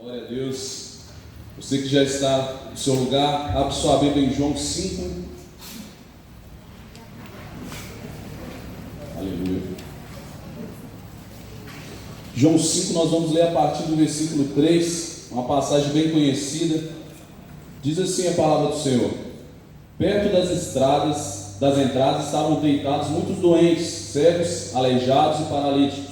Glória a Deus. Você que já está no seu lugar, abre sua Bíblia em João 5. Aleluia. João 5, nós vamos ler a partir do versículo 3, uma passagem bem conhecida. Diz assim a palavra do Senhor: perto das entradas estavam deitados muitos doentes, cegos, aleijados e paralíticos.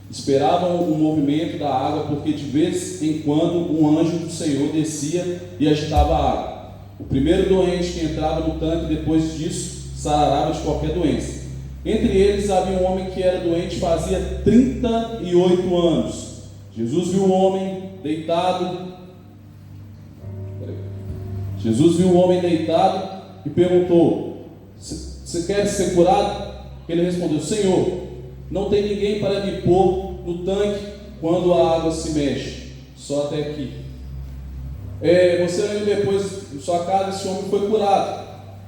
Esperavam o movimento da água, porque de vez em quando um anjo do Senhor descia e agitava a água. O primeiro doente que entrava no tanque, depois disso, sarava de qualquer doença. Entre eles havia um homem que era doente fazia 38 anos. Jesus viu o homem deitado e perguntou: você quer ser curado? Ele respondeu: Senhor, não tem ninguém para me pôr no tanque quando a água se mexe, só até aqui. Você lendo depois em sua casa, esse homem foi curado.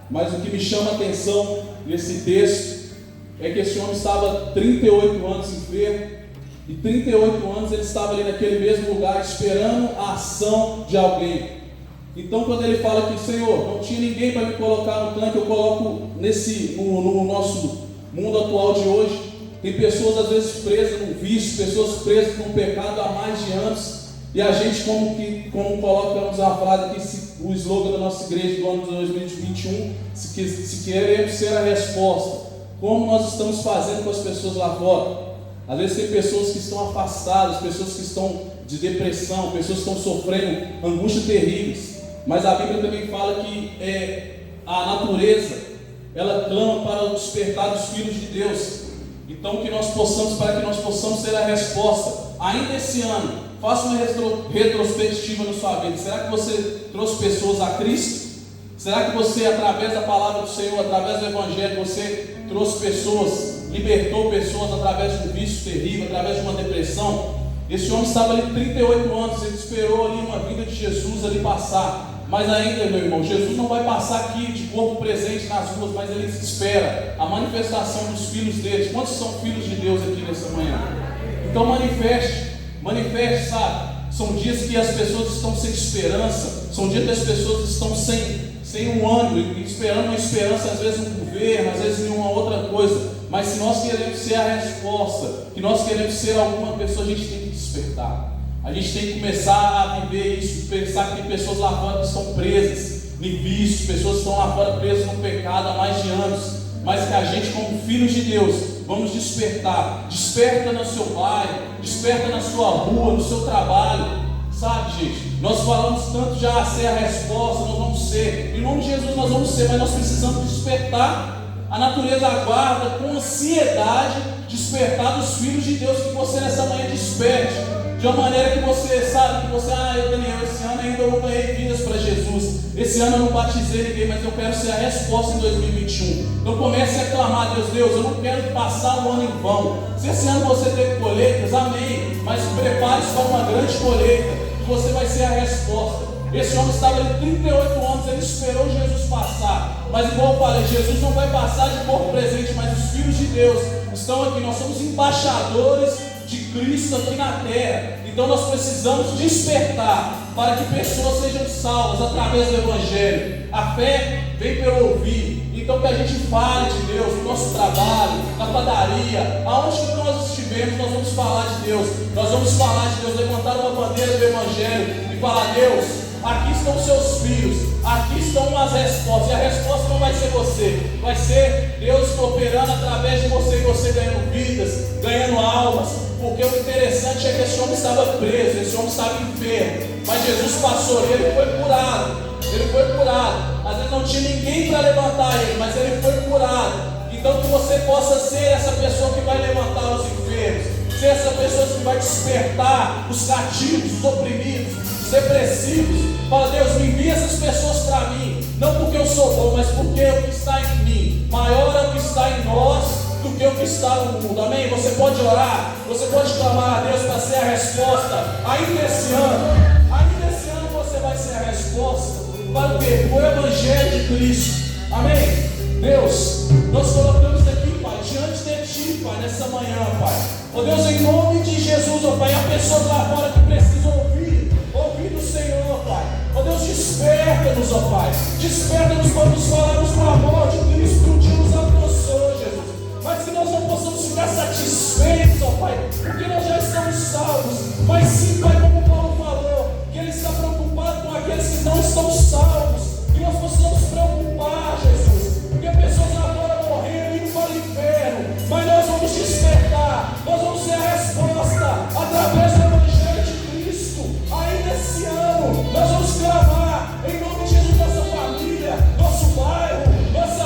Mas o que me chama a atenção nesse texto é que esse homem estava 38 anos enfermo, e 38 anos ele estava ali naquele mesmo lugar esperando a ação de alguém. Então quando ele fala que, Senhor, não tinha ninguém para me colocar no tanque, eu coloco no nosso mundo atual de hoje, tem pessoas às vezes presas no vício, pessoas presas no pecado há mais de anos, e a gente como colocamos a frase aqui, o slogan da nossa igreja do ano de 2021, se queremos ser a resposta, como nós estamos fazendo com as pessoas lá fora? Às vezes tem pessoas que estão afastadas, pessoas que estão de depressão, pessoas que estão sofrendo angústias terríveis, mas a Bíblia também fala que a natureza, ela clama para o despertar dos filhos de Deus. Então para que nós possamos ser a resposta, ainda esse ano, faça uma retrospectiva na sua vida. Será que você trouxe pessoas a Cristo? Será que você, através da palavra do Senhor, através do Evangelho, você trouxe pessoas, libertou pessoas através de um vício terrível, através de uma depressão? Esse homem estava ali 38 anos, ele esperou ali uma vida de Jesus ali passar. Mas ainda, meu irmão, Jesus não vai passar aqui de corpo presente nas ruas, mas ele espera a manifestação dos filhos deles. Quantos são filhos de Deus aqui nessa manhã? Então manifeste, sabe? São dias que as pessoas estão sem esperança, são dias que as pessoas estão sem um ânimo, esperando uma esperança, às vezes no governo, às vezes em uma outra coisa. Mas se nós queremos ser a resposta, que nós queremos ser alguma pessoa, a gente tem que despertar. A gente tem que começar a viver isso, pensar que tem pessoas lá fora que estão presas em vício, pessoas que estão lá fora presas no pecado há mais de anos, mas que a gente, como filhos de Deus, vamos despertar. Desperta no seu bairro, desperta na sua rua, no seu trabalho, sabe, gente? Nós falamos tanto já ser a resposta, nós vamos ser, em nome de Jesus nós vamos ser, mas nós precisamos despertar. A natureza aguarda com ansiedade despertar dos filhos de Deus, que você nessa manhã desperte. De uma maneira que você sabe, Daniel, esse ano ainda eu não ganhei vidas para Jesus. Esse ano eu não batizei ninguém, mas eu quero ser a resposta em 2021. Então comece a clamar: Deus, eu não quero passar o ano em vão. Se esse ano você teve colheitas, amém. Mas prepare-se para uma grande colheita, que você vai ser a resposta. Esse homem estava ali 38 anos, ele esperou Jesus passar. Mas igual eu falei, Jesus não vai passar de corpo presente, mas os filhos de Deus estão aqui. Nós somos embaixadores de Cristo aqui na terra. Então nós precisamos despertar para que pessoas sejam salvas através do Evangelho. A fé vem pelo ouvir. Então que a gente fale de Deus no nosso trabalho, na padaria, aonde que nós estivermos, nós vamos falar de Deus. Nós vamos falar de Deus, levantar uma bandeira do Evangelho e falar: Deus, aqui estão os seus filhos, aqui estão as respostas. E a resposta não vai ser você, vai ser Deus operando através de você, e você ganhando vidas, ganhando almas. Porque o interessante é que esse homem estava preso, esse homem estava enfermo, mas Jesus passou e ele foi curado. Às vezes não tinha ninguém para levantar ele, mas ele foi curado. Então que você possa ser essa pessoa que vai levantar os enfermos, ser essa pessoa que vai despertar os cativos, os oprimidos, os depressivos. Fala: Deus, me envia essas pessoas para mim, não porque eu sou bom, mas porque o que está em mim maior é o que está em nós do que o que está no mundo. Amém? Você pode orar, você pode clamar a Deus para ser a resposta. Ainda esse ano você vai ser a resposta para o quê? O Evangelho de Cristo. Amém? Deus, nós colocamos aqui, Pai, diante de Ti, Pai, nessa manhã, Pai. Ó Deus, em nome de Jesus, ó Pai, há pessoas lá fora que precisam ouvir Desperta-nos para nos falarmos do amor de Cristo que um dia nos alcançou, Jesus. Mas que nós não possamos ficar satisfeitos, ó Pai, porque nós já estamos salvos. Mas sim, Pai, como Paulo falou, que Ele está preocupado com aqueles que não estão salvos. Que nós possamos preocupar, Jesus, porque pessoas agora morrendo, indo para o inferno. Mas nós vamos despertar, nós vamos ser a resposta através do Evangelho de Cristo. Ainda esse ano, nós vamos clamar em nome de Jesus, nossa família, nosso bairro, nossa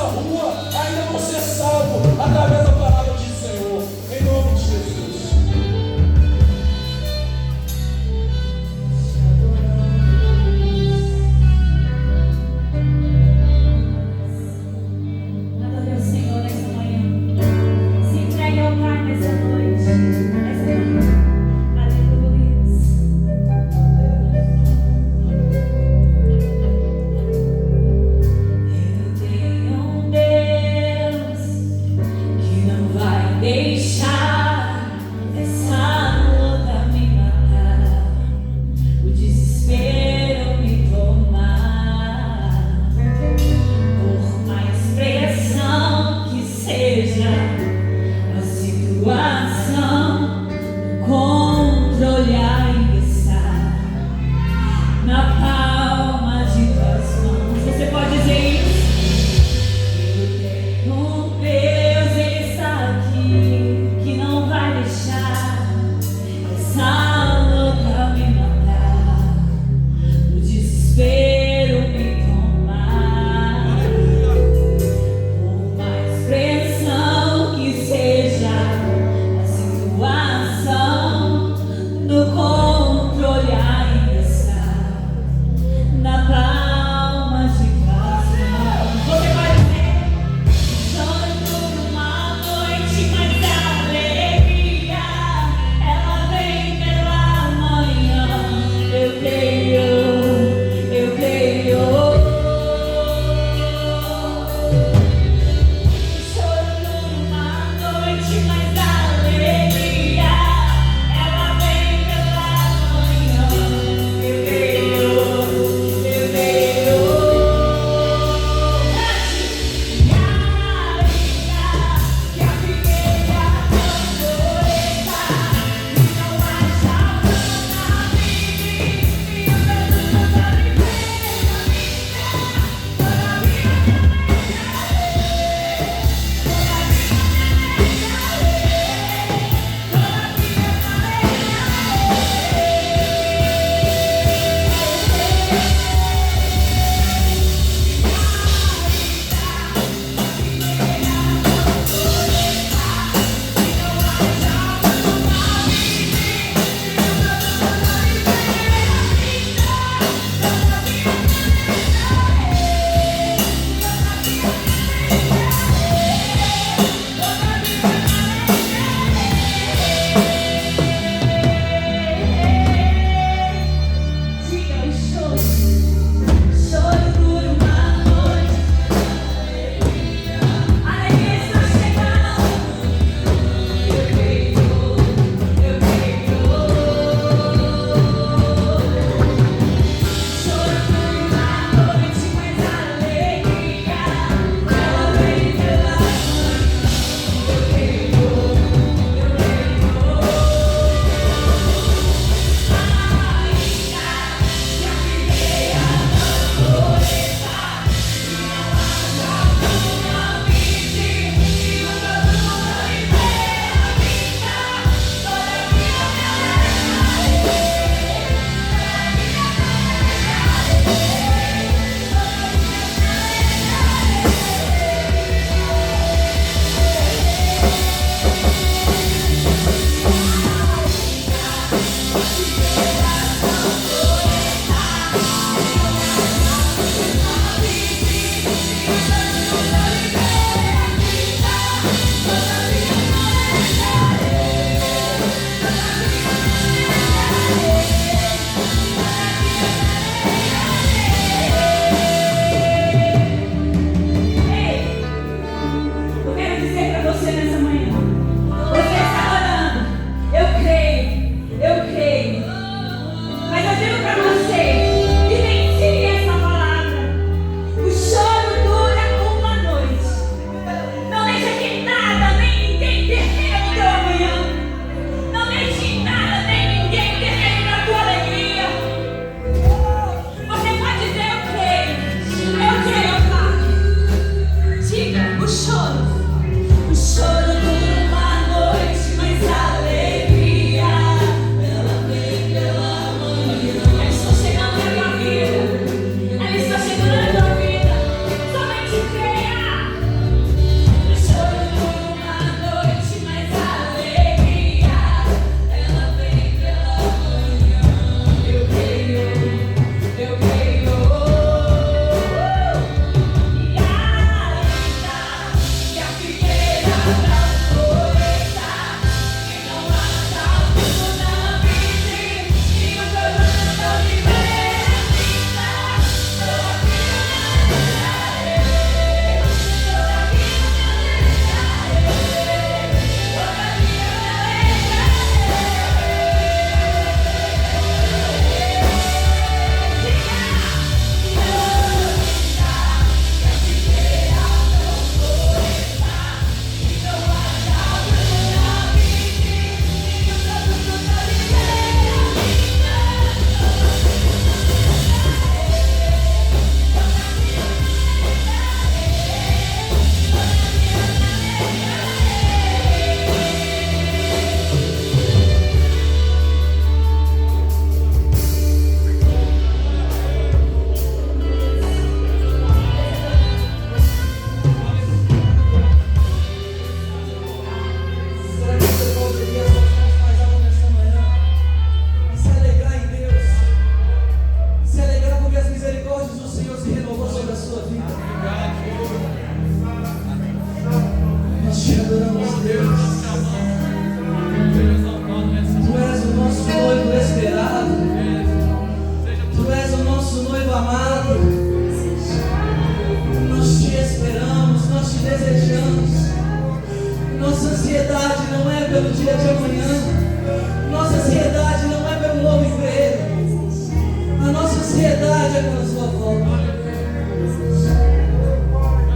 sua volta.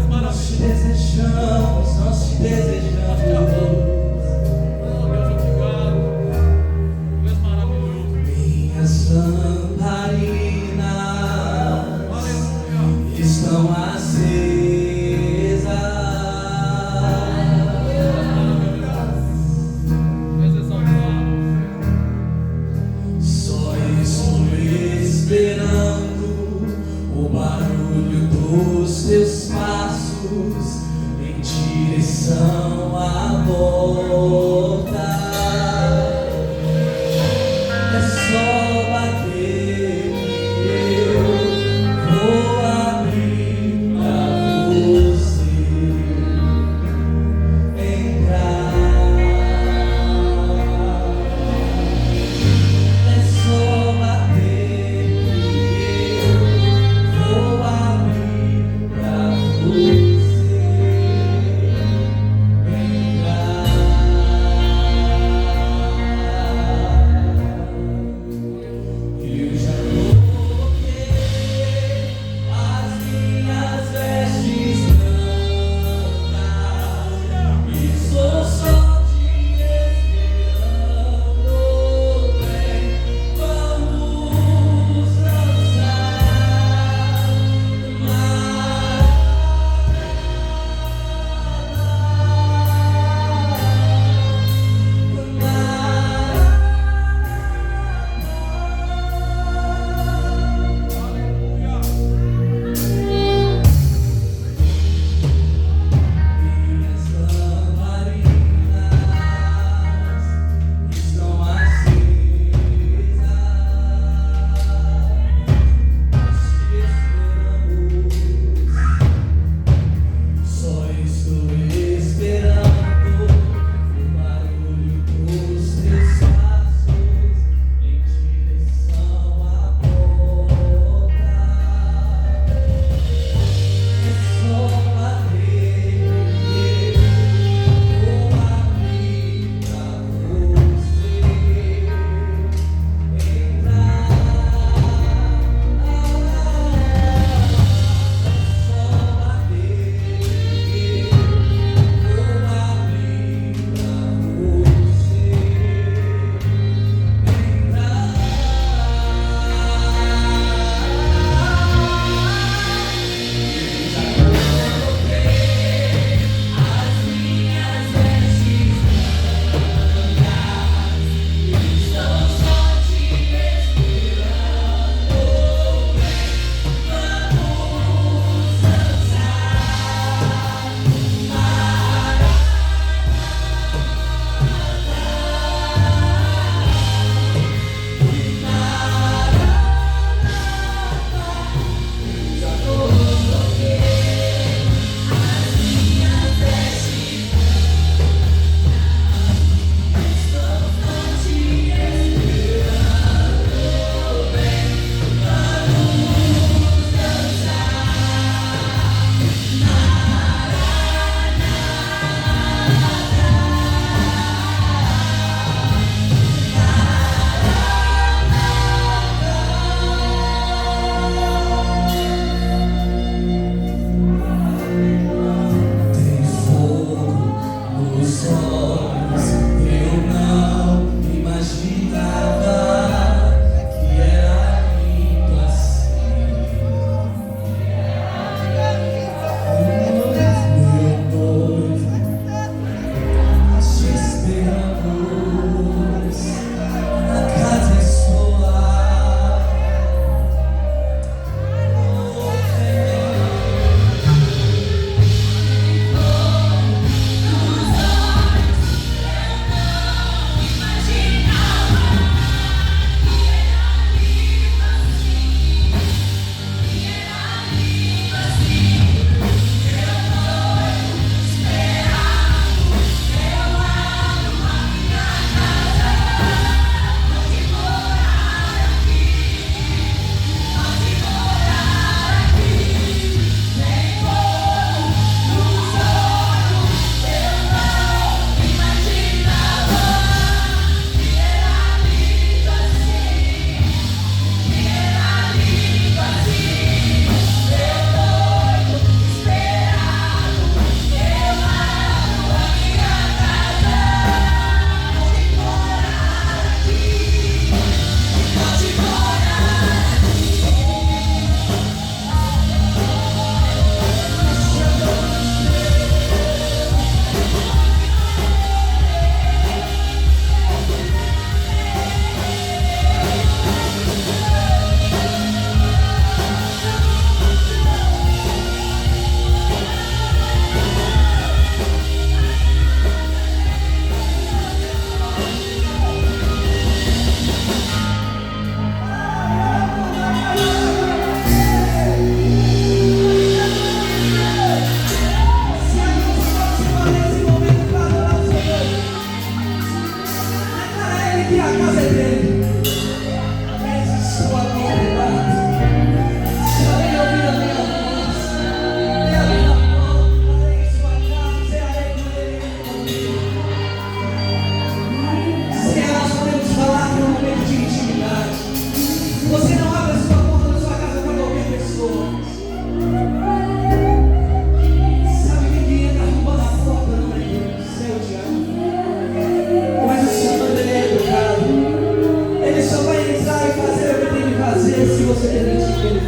Nós te desejamos, nós te desejamos. Minhas lamparinas estão acesas. Só estou esperando o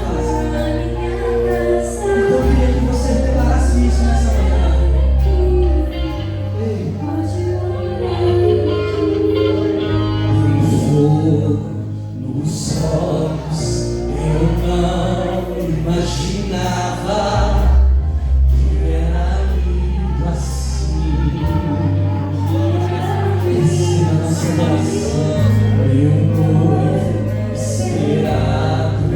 casa. Então eu queria que você declarasse isso nessa manhã. Ei. Fogo nos olhos, eu não imaginava que era lindo assim. Esse na nossa adoração, meu noivo esperado.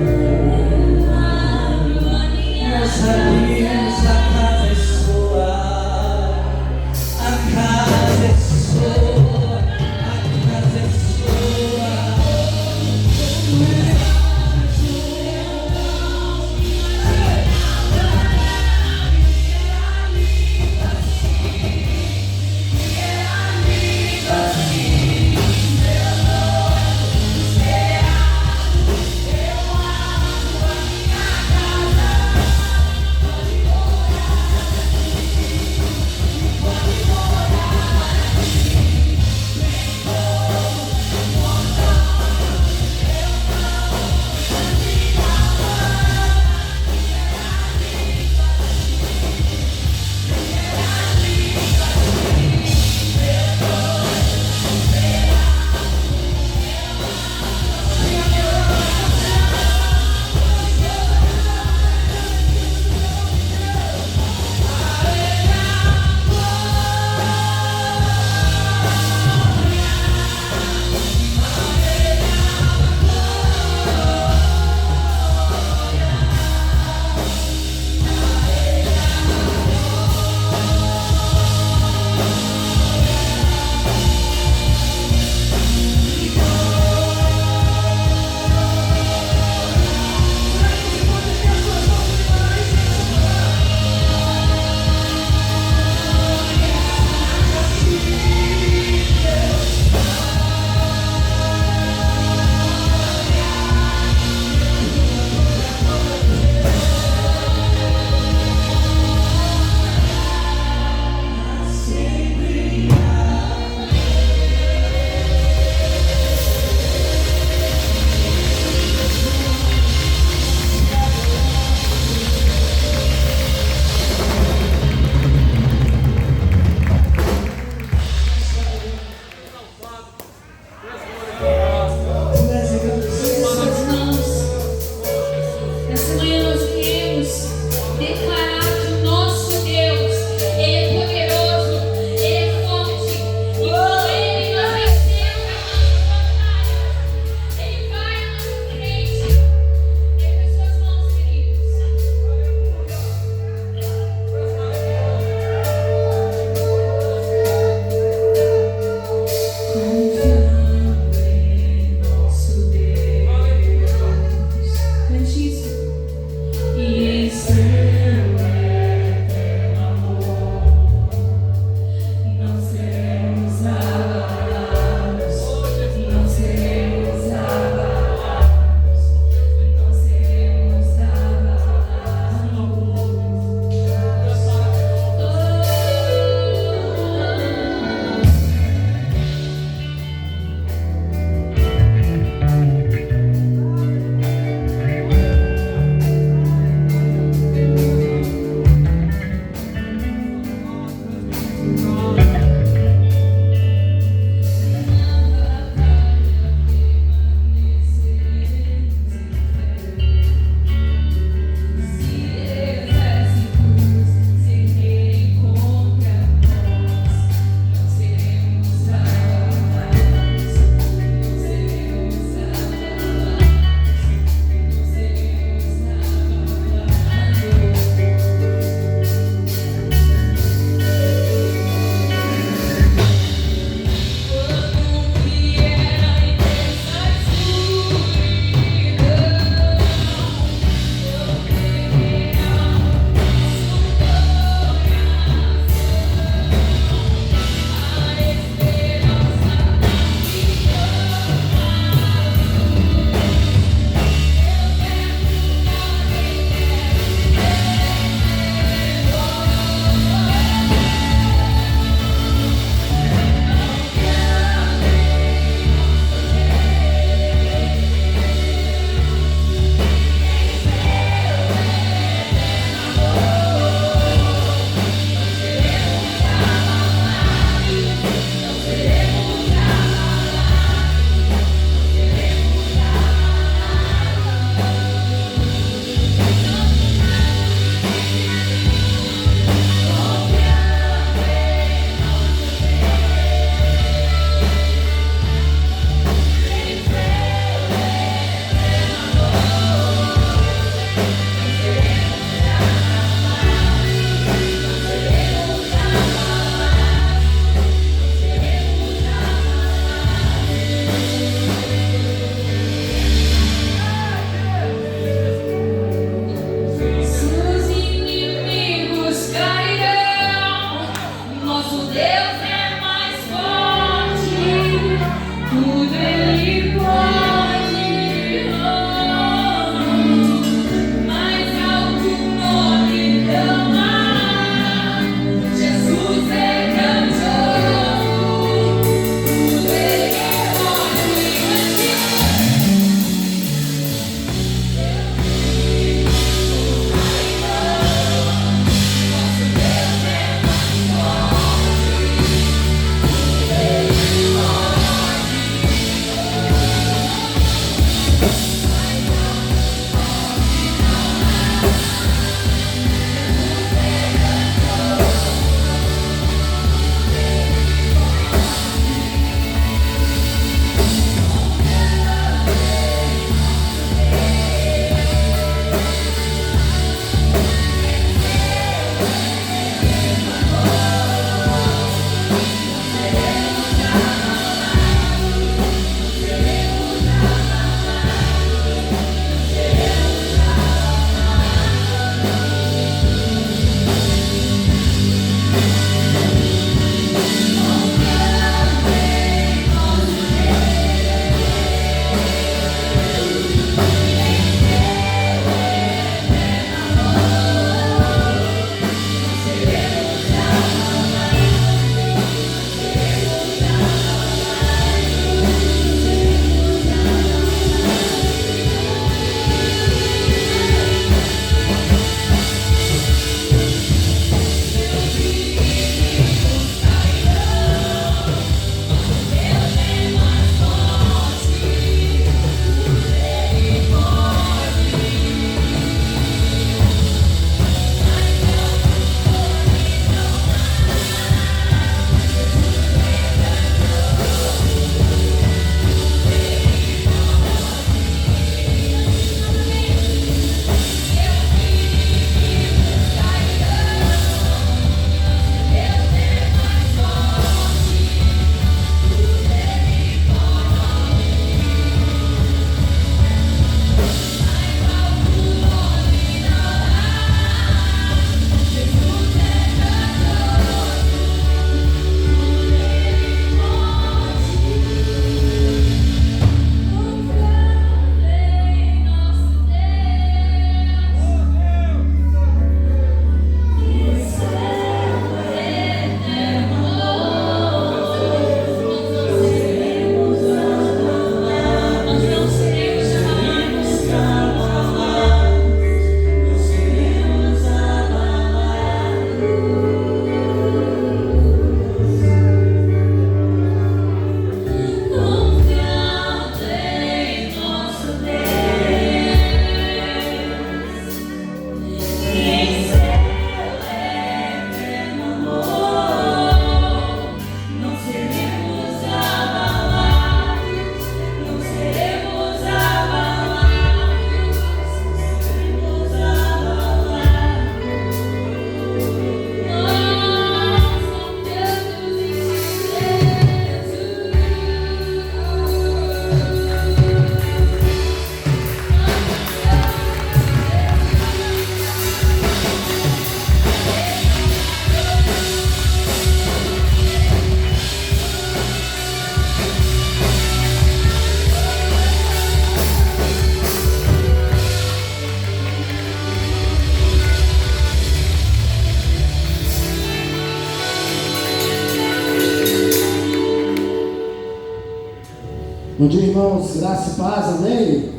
Bom dia, irmãos, graça e paz, amém?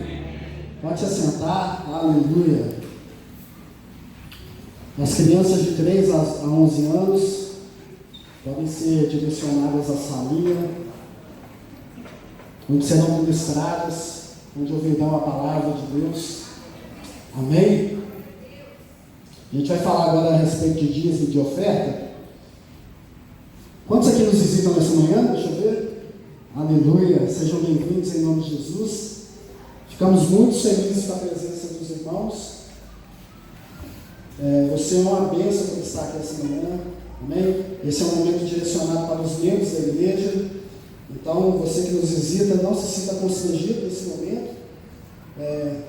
Pode se assentar, aleluia. As crianças de 3 a 11 anos podem ser direcionadas à salinha, onde serão ministradas, onde ouvirão a palavra de Deus, amém? A gente vai falar agora a respeito de dízimo e de oferta. Quantos aqui nos visitam nessa manhã? Deixa eu ver. Aleluia, sejam bem-vindos em nome de Jesus. Ficamos muito felizes com a presença dos irmãos. Você é uma bênção por estar aqui essa manhã, amém? Esse é um momento direcionado para os membros da igreja. Então, você que nos visita, não se sinta constrangido nesse momento,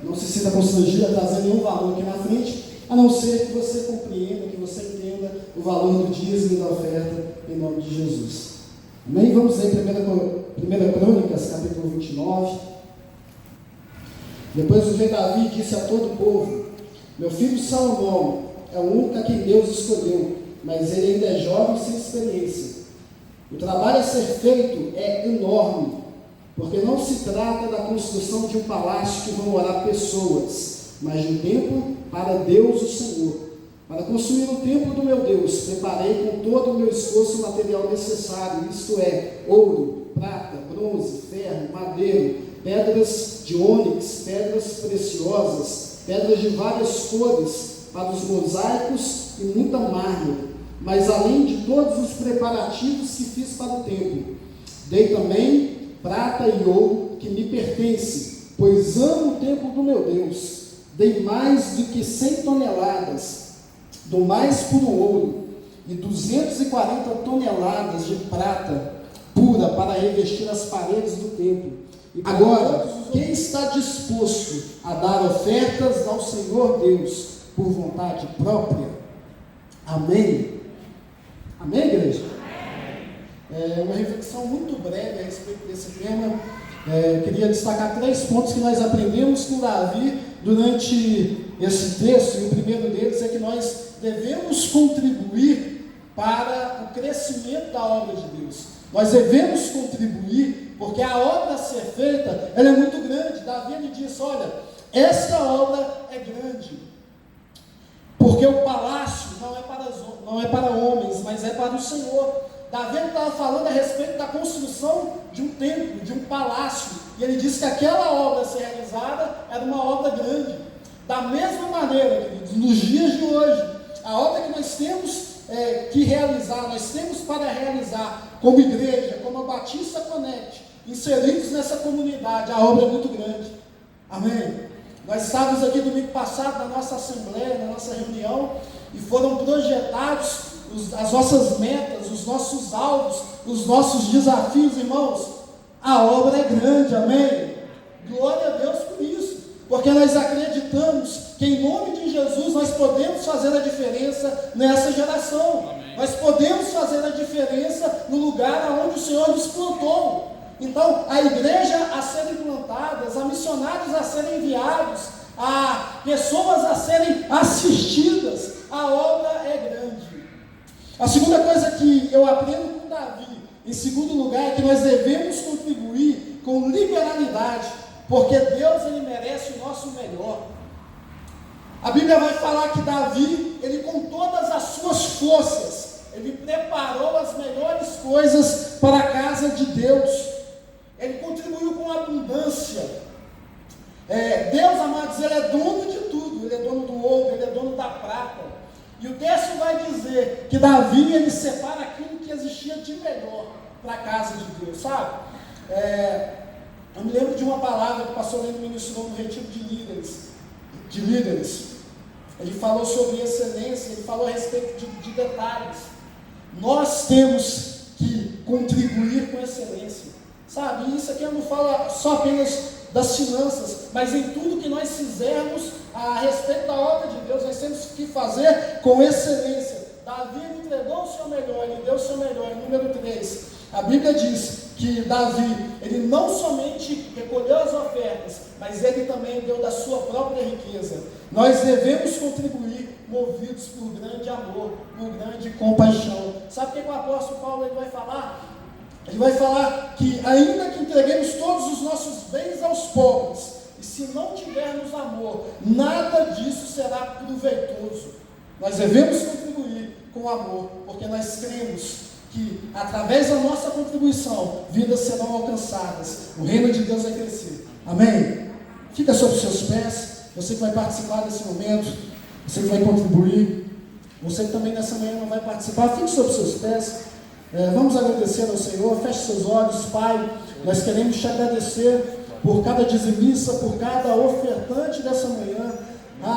não se sinta constrangido a trazer nenhum valor aqui na frente, a não ser que você compreenda, que você entenda o valor do dízimo e da oferta em nome de Jesus. Amém? Vamos ler 1 Crônicas, capítulo 29. Depois o rei Davi disse a todo o povo: meu filho Salomão é o único a quem Deus escolheu, mas ele ainda é jovem sem experiência. O trabalho a ser feito é enorme, porque não se trata da construção de um palácio que vão morar pessoas, mas de um templo para Deus o Senhor. Para construir o templo do meu Deus, preparei com todo o meu esforço o material necessário, isto é, ouro, prata, bronze, ferro, madeira, pedras de ônix, pedras preciosas, pedras de várias cores, para os mosaicos e muita mármore, mas além de todos os preparativos que fiz para o templo, dei também prata e ouro que me pertence, pois amo o templo do meu Deus. Dei mais do que 100 toneladas do mais puro ouro e 240 toneladas de prata pura para revestir as paredes do templo. E agora, quem está disposto a dar ofertas ao Senhor Deus por vontade própria? Amém? Amém, igreja? Uma reflexão muito breve a respeito desse tema. Eu queria destacar 3 pontos que nós aprendemos com Davi durante esse texto, e o primeiro deles é que nós devemos contribuir para o crescimento da obra de Deus. Nós devemos contribuir, porque a obra a ser feita, ela é muito grande. Davi ele disse: olha, esta obra é grande, porque o palácio não é para homens, mas é para o Senhor. Davi estava falando a respeito da construção de um templo, de um palácio, e ele disse que aquela obra a ser realizada era uma obra grande. Da mesma maneira, queridos, nos dias de hoje, a obra que nós temos que realizar, nós temos para realizar como igreja, como a Batista Connect, inseridos nessa comunidade, a obra é muito grande. Amém? Nós estávamos aqui domingo passado na nossa assembleia, na nossa reunião, e foram projetados as nossas metas, os nossos alvos, os nossos desafios, irmãos. A obra é grande, amém? Glória a Deus por isso, porque nós acreditamos que em nome de Jesus nós podemos fazer a diferença nessa geração. Amém. Nós podemos fazer a diferença no lugar onde o Senhor nos plantou. Então, a igreja a ser implantada, a missionários a serem enviados, a pessoas a serem assistidas, a obra é grande. A segunda coisa que eu aprendo com Davi, em segundo lugar, é que nós devemos contribuir com liberalidade, porque Deus ele merece o nosso melhor. A Bíblia vai falar que Davi, ele com todas as suas forças, ele preparou as melhores coisas para a casa de Deus. Ele contribuiu com abundância. Deus, amados, ele é dono de tudo. Ele é dono do ouro, ele é dono da prata. E o texto vai dizer que Davi, ele separa aquilo que existia de melhor para a casa de Deus, sabe? Eu me lembro de uma palavra que o pastor Lendo ministrou no retiro de líderes. Ele falou sobre excelência, ele falou a respeito de detalhes. Nós temos que contribuir com excelência, sabe? E isso aqui eu não falo só apenas das finanças, mas em tudo que nós fizermos a respeito da obra de Deus, nós temos que fazer com excelência. Davi entregou o seu melhor, ele deu o seu melhor. Número 3, a Bíblia diz que Davi, ele não somente recolheu as ofertas, mas ele também deu da sua própria riqueza. Nós devemos contribuir movidos por grande amor, por grande compaixão. Sabe o que o apóstolo Paulo ele vai falar? Ele vai falar que ainda que entreguemos todos os nossos bens aos pobres, e se não tivermos amor, nada disso será proveitoso. Nós devemos contribuir com amor, porque nós cremos que através da nossa contribuição, vidas serão alcançadas, o reino de Deus vai crescer. Amém? Fica sobre os seus pés, você que vai participar desse momento, você que vai contribuir, você que também nessa manhã não vai participar, fique sobre os seus pés. Vamos agradecer ao Senhor, feche seus olhos. Pai, nós queremos te agradecer por cada dizimista, por cada ofertante dessa manhã.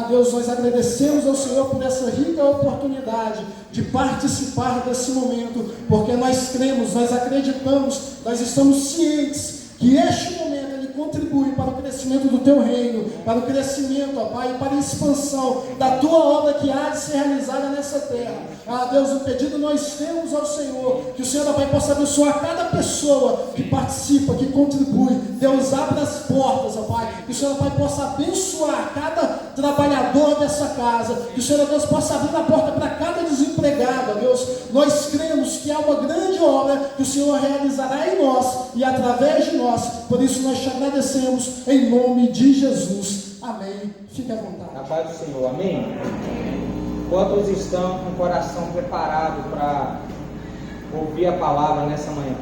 Deus, nós agradecemos ao Senhor por essa rica oportunidade de participar desse momento, porque nós cremos, nós acreditamos, nós estamos cientes que este momento ele contribui para o crescimento do teu reino, para o crescimento, ó Pai, para a expansão da tua obra que há de ser realizada nessa terra. Deus, o pedido nós temos ao Senhor, que o Senhor, ó Pai, possa abençoar cada pessoa que participa, que contribui. Deus, abra as portas, ó Pai, que o Senhor, ó Pai, possa abençoar cada trabalhador dessa casa, que o Senhor, ó Deus, possa abrir a porta para cada desempregado, ó Deus. Nós cremos que há uma grande obra que o Senhor realizará em nós e através de nós, por isso nós te agradecemos em nome de Jesus. Amém. Fique à vontade. A paz do Senhor, amém? Quantos estão com o coração preparado para ouvir a palavra nessa manhã?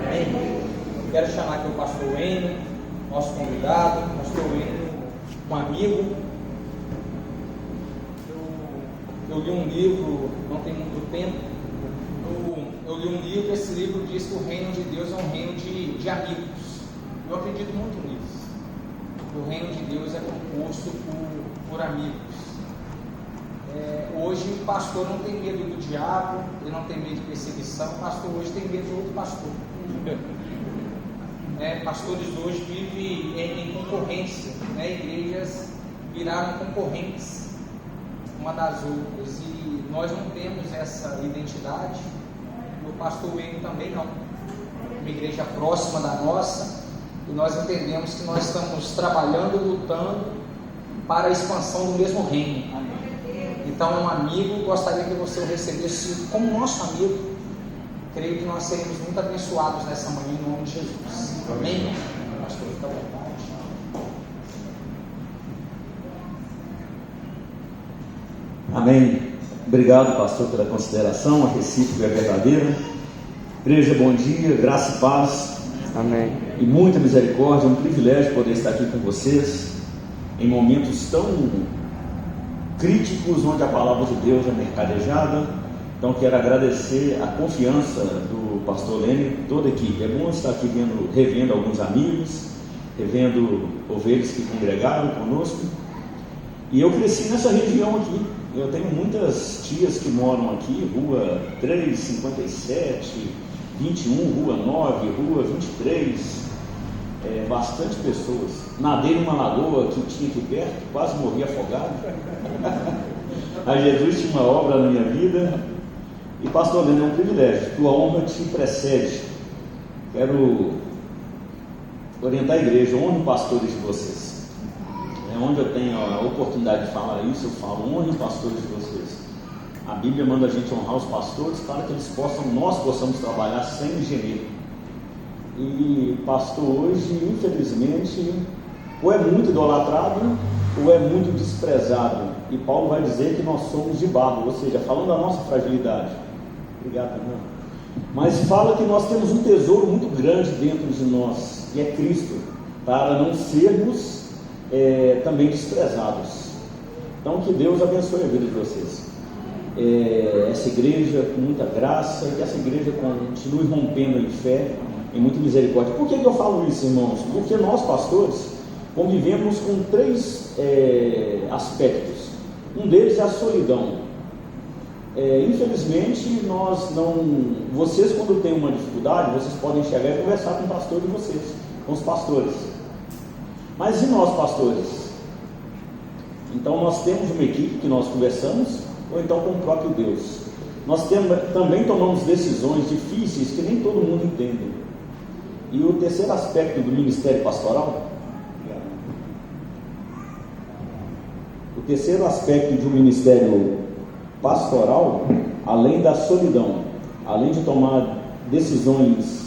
Amém? Quero chamar aqui o pastor Enio, nosso convidado, pastor Enio, um amigo. Eu li um livro, não tem muito tempo, eu li um livro, esse livro diz que o reino de Deus é um reino de amigos. Eu acredito muito nisso. O reino de Deus é composto por amigos. Hoje o pastor não tem medo do diabo, ele não tem medo de perseguição. O pastor hoje tem medo de outro pastor. Pastores hoje vivem em concorrência, igrejas viraram concorrentes uma das outras, e nós não temos essa identidade. O pastor Enio também não. Uma igreja próxima da nossa, e nós entendemos que nós estamos trabalhando, lutando para a expansão do mesmo reino. Então, um amigo, gostaria que você o recebesse como nosso amigo. Creio que nós seremos muito abençoados nessa manhã em nome de Jesus. Amém? Pastor, fica à vontade. Amém. Obrigado, pastor, pela consideração. A recíproca é verdadeira. Igreja, bom dia, graça e paz. Amém. E muita misericórdia. É um privilégio poder estar aqui com vocês em momentos tão críticos, onde a palavra de Deus é mercadejada. Então quero agradecer a confiança do pastor Lênin, toda a equipe. É bom estar aqui revendo alguns amigos, revendo ovelhas que congregaram conosco. E eu cresci nessa região aqui. Eu tenho muitas tias que moram aqui, Rua 357, 21, Rua 9, Rua 23, bastante pessoas. Nadei numa lagoa que tinha aqui perto, quase morri afogado. A Jesus tinha uma obra na minha vida. E pastor Lênin, é um privilégio, tua honra te precede. Quero orientar a igreja, honre pastores de vocês. Onde eu tenho a oportunidade de falar isso, eu falo, honre pastores de vocês. A Bíblia manda a gente honrar os pastores para que nós possamos trabalhar sem gemer. E pastor hoje, infelizmente, ou é muito idolatrado, ou é muito desprezado. E Paulo vai dizer que nós somos de barro, ou seja, falando da nossa fragilidade. Obrigado, irmão. Mas fala que nós temos um tesouro muito grande dentro de nós, e é Cristo, para não sermos também desprezados. Então que Deus abençoe a vida de vocês, essa igreja com muita graça, que essa igreja continue rompendo em fé, em muita misericórdia. Por que eu falo isso, irmãos? Porque nós pastores convivemos com três aspectos. Um deles é a solidão. Infelizmente vocês, quando têm uma dificuldade, vocês podem chegar e conversar com o pastor de vocês, com os pastores. Mas e nós, pastores? Então nós temos uma equipe que nós conversamos, ou então com o próprio Deus. Nós também tomamos decisões difíceis que nem todo mundo entende. E o terceiro aspecto do ministério pastoral, o terceiro aspecto de um ministério pastoral, além da solidão, além de tomar decisões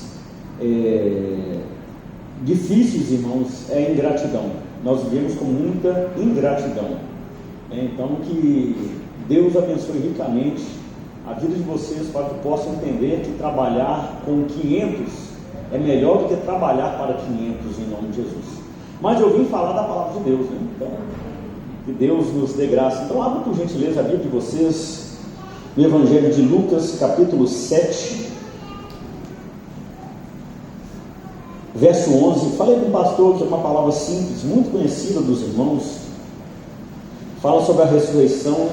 difíceis, irmãos, é a ingratidão. Nós vivemos com muita ingratidão. Então, que Deus abençoe ricamente a vida de vocês, para que possam entender que trabalhar com 500 é melhor do que trabalhar para 500, em nome de Jesus. Mas eu vim falar da palavra de Deus, né? Então, que Deus nos dê graça. Então, abra por gentileza a Bíblia de vocês no Evangelho de Lucas, capítulo 7, verso 11. Falei com o pastor que é uma palavra simples, muito conhecida dos irmãos. Fala sobre a ressurreição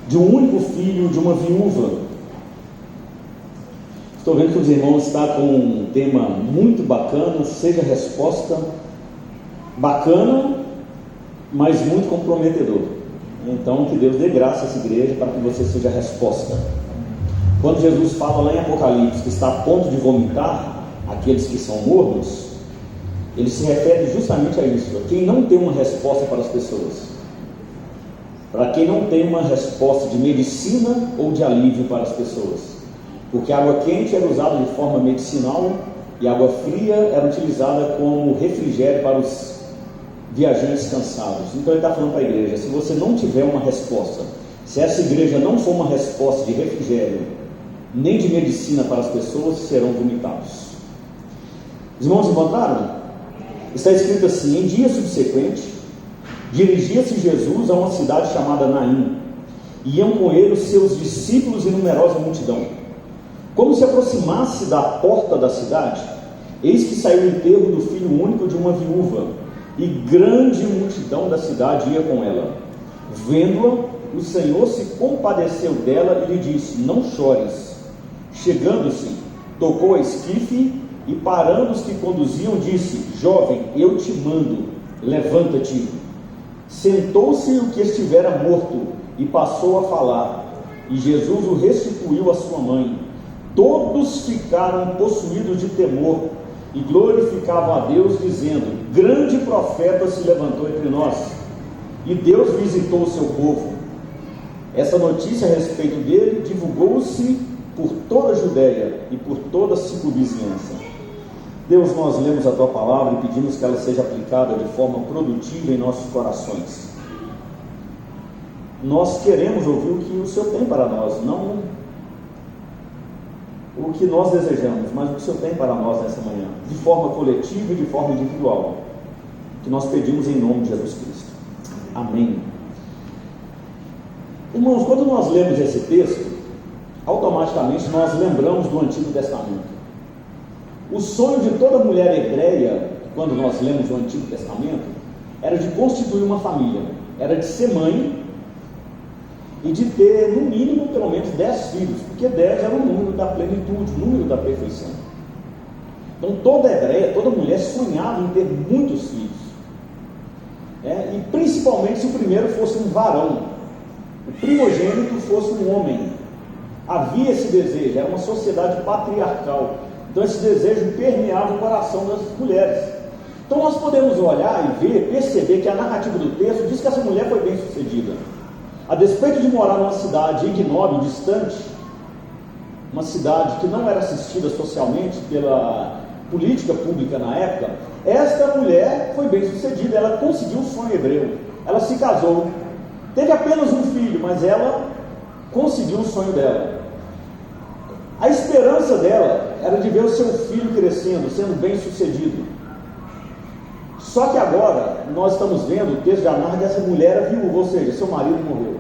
de um único filho de uma viúva. Estou vendo que os irmãos estão com um tema muito bacana. Seja a resposta bacana, mas muito comprometedor. Então, que Deus dê graça a essa igreja para que você seja a resposta. Quando Jesus fala lá em Apocalipse que está a ponto de vomitar aqueles que são mornos, ele se refere justamente a isso, a quem não tem uma resposta para as pessoas, para quem não tem uma resposta de medicina ou de alívio para as pessoas, porque a água quente era usada de forma medicinal e a água fria era utilizada como refrigério para os viajantes cansados. Então ele está falando para a igreja: se você não tiver uma resposta, se essa igreja não for uma resposta de refrigério nem de medicina para as pessoas, serão vomitados. Os irmãos encontraram? Está escrito assim: em dia subsequente, dirigia-se Jesus a uma cidade chamada Naim, e iam com ele os seus discípulos e numerosa multidão. Como se aproximasse da porta da cidade, eis que saiu o enterro do filho único de uma viúva, e grande multidão da cidade ia com ela. Vendo-a, o Senhor se compadeceu dela e lhe disse: não chores. Chegando-se, tocou a esquife, e parando os que conduziam, disse: jovem, eu te mando, levanta-te. Sentou-se o que estivera morto e passou a falar, e Jesus o restituiu à sua mãe. Todos ficaram possuídos de temor e glorificavam a Deus, dizendo: grande profeta se levantou entre nós, e Deus visitou o seu povo. Essa notícia a respeito dele divulgou-se por toda a Judéia e por toda a circunvizinhança. Deus, nós lemos a Tua palavra e pedimos que ela seja aplicada de forma produtiva em nossos corações. Nós queremos ouvir o que o Senhor tem para nós, não o que nós desejamos, mas o que o Senhor tem para nós nessa manhã, de forma coletiva e de forma individual, que nós pedimos em nome de Jesus Cristo. Amém. Irmãos, quando nós lemos esse texto, automaticamente nós lembramos do Antigo Testamento. O sonho de toda mulher hebreia, quando nós lemos o Antigo Testamento, era de constituir uma família, era de ser mãe e de ter, no mínimo, pelo menos 10 filhos, porque 10 era o número da plenitude, o número da perfeição. Então toda hebreia, toda mulher sonhava em ter muitos filhos, e principalmente se o primeiro fosse um varão, o primogênito fosse um homem. Havia esse desejo, era uma sociedade patriarcal, então esse desejo permeava o coração das mulheres. Então nós podemos olhar e ver, perceber que a narrativa do texto diz que essa mulher foi bem sucedida. A despeito de morar numa cidade ignóbil, distante, uma cidade que não era assistida socialmente pela política pública na época, esta mulher foi bem sucedida, ela conseguiu o sonho hebreu, ela se casou, teve apenas um filho, mas ela conseguiu o sonho dela. A esperança dela era de ver o seu filho crescendo, sendo bem sucedido. Só que agora nós estamos vendo o texto já narra que essa mulher era viúva, ou seja, seu marido morreu.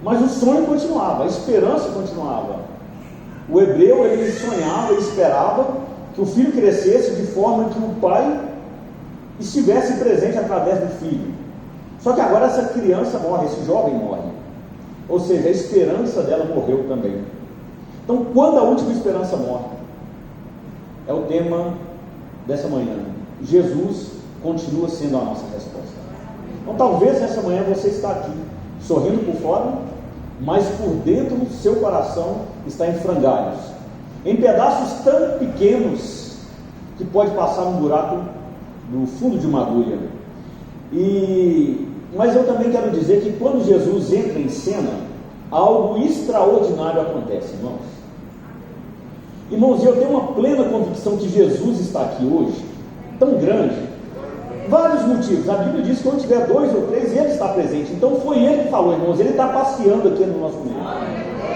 Mas o sonho continuava, a esperança continuava. O hebreu, ele sonhava e esperava que o filho crescesse de forma que o pai estivesse presente através do filho. Só que agora essa criança morre, esse jovem morre. Ou seja, a esperança dela morreu também. Então, quando a última esperança morre? É o tema dessa manhã. Jesus continua sendo a nossa resposta. Então, talvez nessa manhã você está aqui, sorrindo por fora, mas por dentro do seu coração está em frangalhos, em pedaços tão pequenos que pode passar um buraco no fundo de uma agulha. Mas eu também quero dizer que quando Jesus entra em cena, algo extraordinário acontece, irmãos. Irmãos, eu tenho uma plena convicção que Jesus está aqui hoje, tão grande. Vários motivos. A Bíblia diz que onde tiver 2 ou 3, Ele está presente. Então foi Ele que falou, irmãos. Ele está passeando aqui no nosso meio.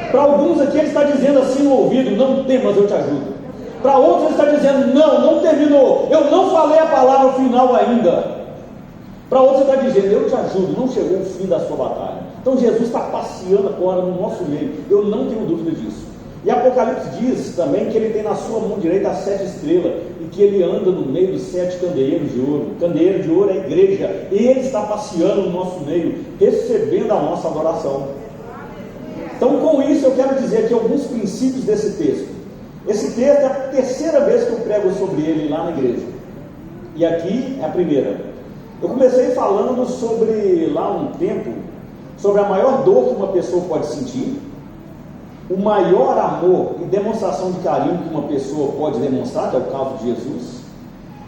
Para alguns aqui Ele está dizendo assim no ouvido: não temas, eu te ajudo. Para outros Ele está dizendo: não terminou, eu não falei a palavra final ainda. Para outros Ele está dizendo: eu te ajudo, não chegou o fim da sua batalha. Então Jesus está passeando agora no nosso meio. Eu não tenho dúvida disso. E Apocalipse diz também que Ele tem na sua mão direita as 7 estrelas, e que Ele anda no meio dos 7 candeeiros de ouro. O candeeiro de ouro é a igreja, e Ele está passeando no nosso meio, recebendo a nossa adoração. Então, com isso eu quero dizer aqui alguns princípios desse texto. Esse texto é a 3ª vez que eu prego sobre ele lá na igreja, e aqui é a primeira. Eu comecei falando sobre, lá um tempo, sobre a maior dor que uma pessoa pode sentir, o maior amor e demonstração de carinho que uma pessoa pode demonstrar, que é o caso de Jesus,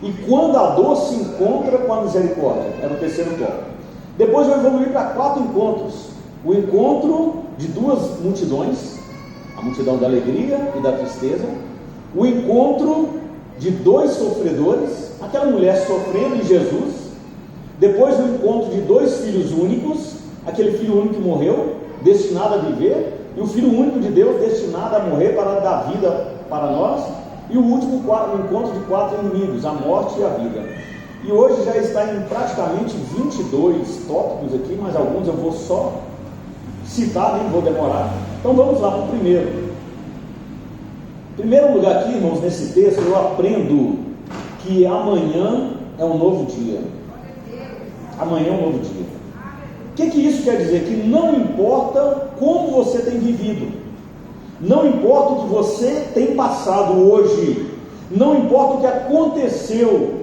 e quando a dor se encontra com a misericórdia, era o 3º tópico. Depois eu evoluí para 4 encontros: o encontro de 2 multidões, a multidão da alegria e da tristeza, o encontro de 2 sofredores, aquela mulher sofrendo em Jesus, depois o encontro de 2 filhos únicos, aquele filho único que morreu, destinado a viver, e o Filho único de Deus destinado a morrer para dar vida para nós, e o último encontro de 4 inimigos, a morte e a vida. E hoje já está em praticamente 22 tópicos aqui, mas alguns eu vou só citar, nem vou demorar. Então vamos lá para o primeiro. Em primeiro lugar aqui, irmãos, nesse texto eu aprendo que amanhã é um novo dia. Amanhã é um novo dia. O que isso quer dizer? Que não importa como você tem vivido, não importa o que você tem passado hoje, não importa o que aconteceu,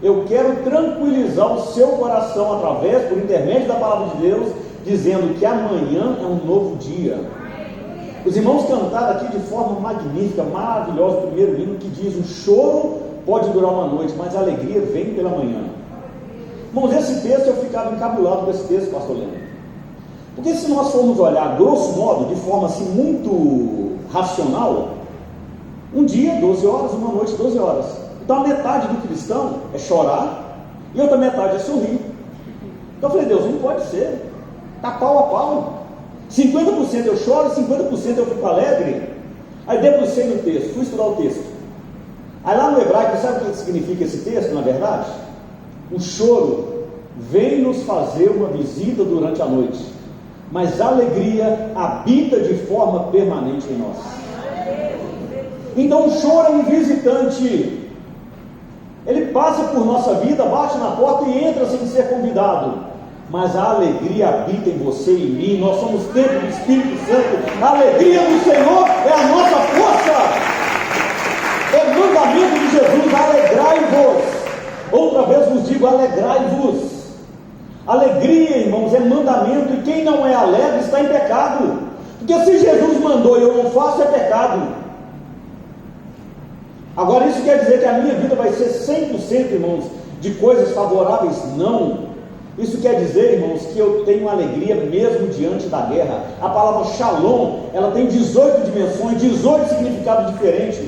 eu quero tranquilizar o seu coração através, por intermédio da palavra de Deus, dizendo que amanhã é um novo dia. Os irmãos cantaram aqui de forma magnífica, maravilhosa, o primeiro hino que diz: o choro pode durar uma noite, mas a alegria vem pela manhã. Irmãos, esse texto eu ficava encabulado com esse texto, pastor Leandro, porque se nós formos olhar, grosso modo, de forma assim muito racional, um dia 12 horas, uma noite 12 horas. Então a metade do cristão é chorar e a outra metade é sorrir. Então eu falei: Deus, não pode ser, está pau a pau, 50% eu choro, 50% eu fico alegre. Aí debrucei no texto, fui estudar o texto. Aí lá no hebraico, sabe o que significa esse texto, na verdade? O choro vem nos fazer uma visita durante a noite, mas a alegria habita de forma permanente em nós. Então o choro é um visitante, ele passa por nossa vida, bate na porta e entra sem ser convidado, mas a alegria habita em você e em mim. Nós somos templo do Espírito Santo. A alegria do Senhor é a nossa força, é o mandamento de Jesus: alegrai-vos. Outra vez vos digo, alegrai-vos. Alegria, irmãos, é mandamento, e quem não é alegre está em pecado, porque se Jesus mandou e eu não faço, é pecado. Agora isso quer dizer que a minha vida vai ser 100%, irmãos, de coisas favoráveis? Não. Isso quer dizer, irmãos, que eu tenho alegria mesmo diante da guerra. A palavra shalom, ela tem 18 dimensões, 18 significados diferentes,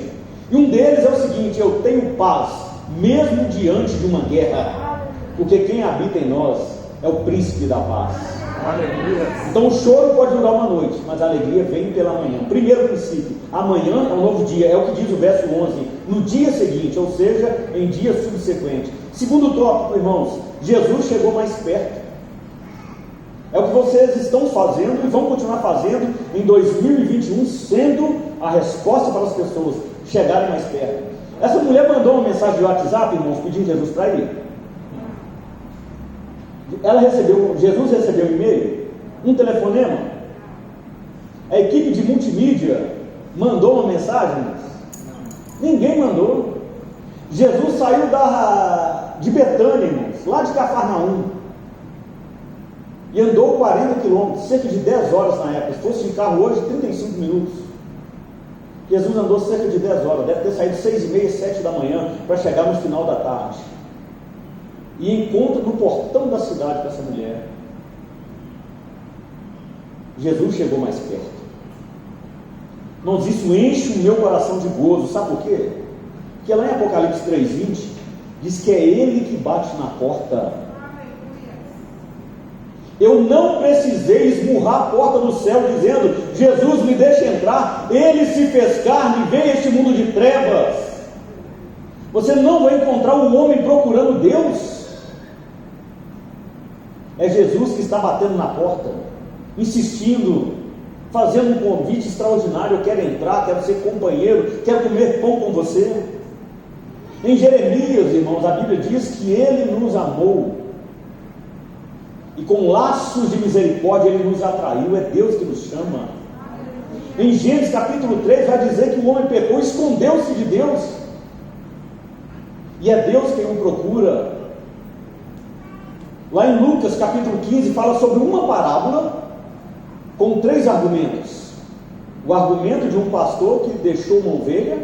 e um deles é o seguinte: eu tenho paz mesmo diante de uma guerra, porque quem habita em nós é o príncipe da paz. Aleluia. Então o choro pode durar uma noite, mas a alegria vem pela manhã. Primeiro princípio: amanhã é um novo dia, é o que diz o verso 11, no dia seguinte, ou seja, em dia subsequente. Segundo tópico, irmãos, Jesus chegou mais perto. É o que vocês estão fazendo e vão continuar fazendo em 2021, sendo a resposta para as pessoas chegarem mais perto. Essa mulher mandou uma mensagem de WhatsApp, irmãos, pedindo Jesus para ir. Jesus recebeu um e-mail, um telefonema. A equipe de multimídia mandou uma mensagem? Ninguém mandou. Jesus saiu de Betânia, irmãos, lá de Cafarnaum, e andou 40 quilômetros, cerca de 10 horas na época. Se fosse de carro hoje, 35 minutos. Jesus andou cerca de 10 horas, deve ter saído 6h30, 7 da manhã, para chegar no final da tarde, e encontra no portão da cidade com essa mulher. Jesus chegou mais perto. Irmãos, isso enche o meu coração de gozo. Sabe por quê? Porque lá em Apocalipse 3:20 diz que é Ele que bate na porta. Eu não precisei esmurrar a porta do céu dizendo: Jesus, me deixa entrar. Ele se fez carne e veio a este mundo de trevas. Você não vai encontrar um homem procurando Deus. É Jesus que está batendo na porta, insistindo, fazendo um convite extraordinário. Eu quero entrar, quero ser companheiro, quero comer pão com você. Em Jeremias, irmãos, a Bíblia diz que Ele nos amou e com laços de misericórdia Ele nos atraiu. É Deus que nos chama. Em Gênesis capítulo 3 vai dizer que o homem pecou, escondeu-se de Deus, e é Deus quem o procura. Lá em Lucas capítulo 15 fala sobre uma parábola com 3 argumentos. O argumento de um pastor que deixou uma ovelha,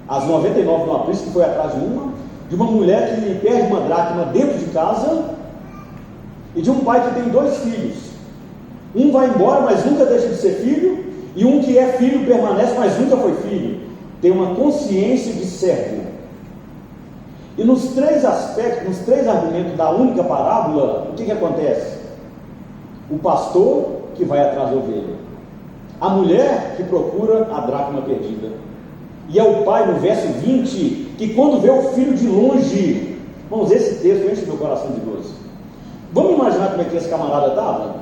as 99 no aprisco, que foi atrás de uma mulher que perde uma dracma dentro de casa, e de um pai que tem 2 filhos. Um vai embora, mas nunca deixa de ser filho, e um que é filho permanece, mas nunca foi filho. Tem uma consciência de servo. E nos 3 aspectos, nos 3 argumentos da única parábola, o que acontece? O pastor que vai atrás da ovelha, a mulher que procura a dracma perdida, e é o pai, no verso 20, que quando vê o filho de longe. Irmãos, esse texto enche meu coração de gozo. Vamos imaginar como é que esse camarada estava?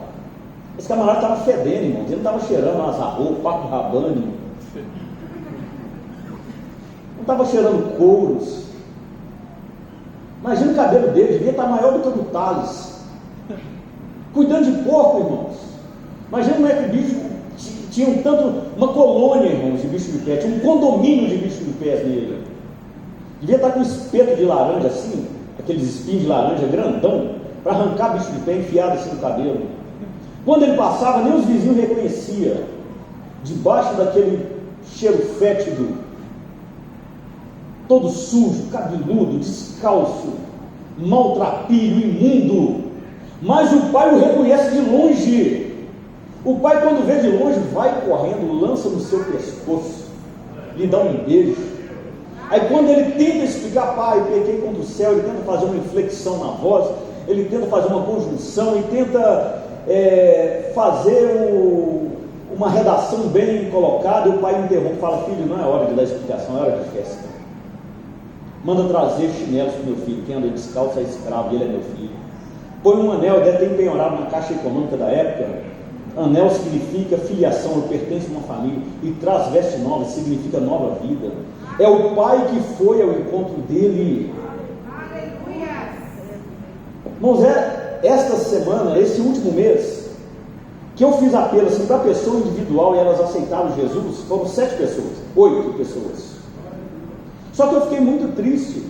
Esse camarada estava fedendo, irmãos. Ele estava cheirando azarro, papo rabane, não estava cheirando couros. Imagina o cabelo dele, devia estar maior do que o do Thales, cuidando de porco, irmãos. Imagina como é que o bicho tinha uma colônia, irmãos, de bicho de pé, tinha um condomínio de bicho de pés nele. Devia estar com um espeto de laranja assim, aqueles espinhos de laranja grandão, para arrancar bicho de pé enfiado assim no cabelo. Quando ele passava, nem os vizinhos reconheciam, debaixo daquele cheiro fétido, todo sujo, cabeludo, descalço, maltrapilho, imundo. Mas o pai o reconhece de longe. O pai, quando vê de longe, vai correndo, lança no seu pescoço, lhe dá um beijo. Aí quando ele tenta explicar: pai, pequei contra o céu, ele tenta fazer uma inflexão na voz, ele tenta fazer uma conjunção, ele tenta fazer uma redação bem colocada. E o pai interrompe e fala: filho, não é hora de dar explicação, é hora de festa. Manda trazer chinelos para o meu filho, quem anda descalço é escravo, e ele é meu filho. Põe um anel, deve ter empenhorado na Caixa Econômica da época. Anel significa filiação, eu pertenço a uma família. E traz veste nova, significa nova vida. É o pai que foi ao encontro dele. Irmãos, esta semana, esse último mês, que eu fiz apelo assim, para a pessoa individual e elas aceitaram Jesus, foram 7 pessoas, 8 pessoas. Só que eu fiquei muito triste.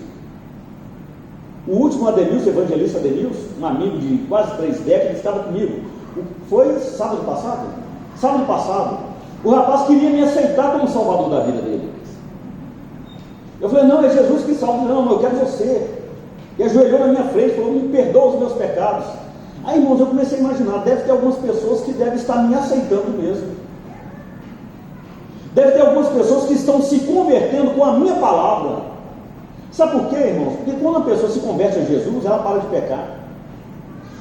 O último Adenilson, evangelista Adenilson, um amigo de quase 3 décadas, estava comigo. Foi sábado passado? Sábado passado. O rapaz queria me aceitar como salvador da vida dele. Eu falei: não, é Jesus que salva. Não, eu quero você. E ajoelhou na minha frente, falou: me perdoa os meus pecados. Aí, irmãos, eu comecei a imaginar, deve ter algumas pessoas que devem estar me aceitando mesmo. Deve ter algumas pessoas que estão se convertendo com a minha palavra. Sabe por quê, irmãos? Porque quando a pessoa se converte a Jesus, ela para de pecar.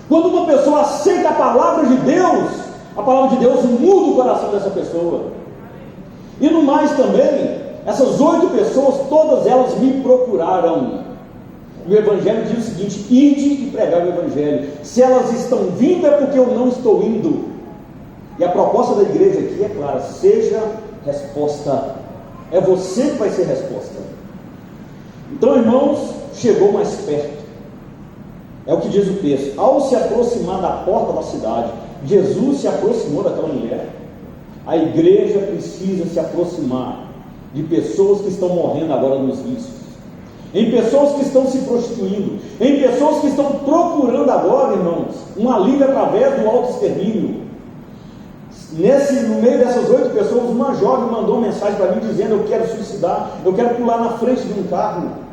Quando uma pessoa aceita a palavra de Deus muda o coração dessa pessoa. E no mais também, essas 8 pessoas, todas elas me procuraram. E o Evangelho diz o seguinte: ide e pregai o Evangelho. Se elas estão vindo, é porque eu não estou indo. E a proposta da igreja aqui é clara: seja resposta. É você que vai ser resposta. Então, irmãos, chegou mais perto. É o que diz o texto: ao se aproximar da porta da cidade, Jesus se aproximou daquela mulher. A igreja precisa se aproximar de pessoas que estão morrendo agora nos vícios, em pessoas que estão se prostituindo, em pessoas que estão procurando agora, irmãos, um alívio através do autoextermínio. No meio dessas 8 pessoas, uma jovem mandou uma mensagem para mim dizendo: eu quero suicidar, eu quero pular na frente de um carro.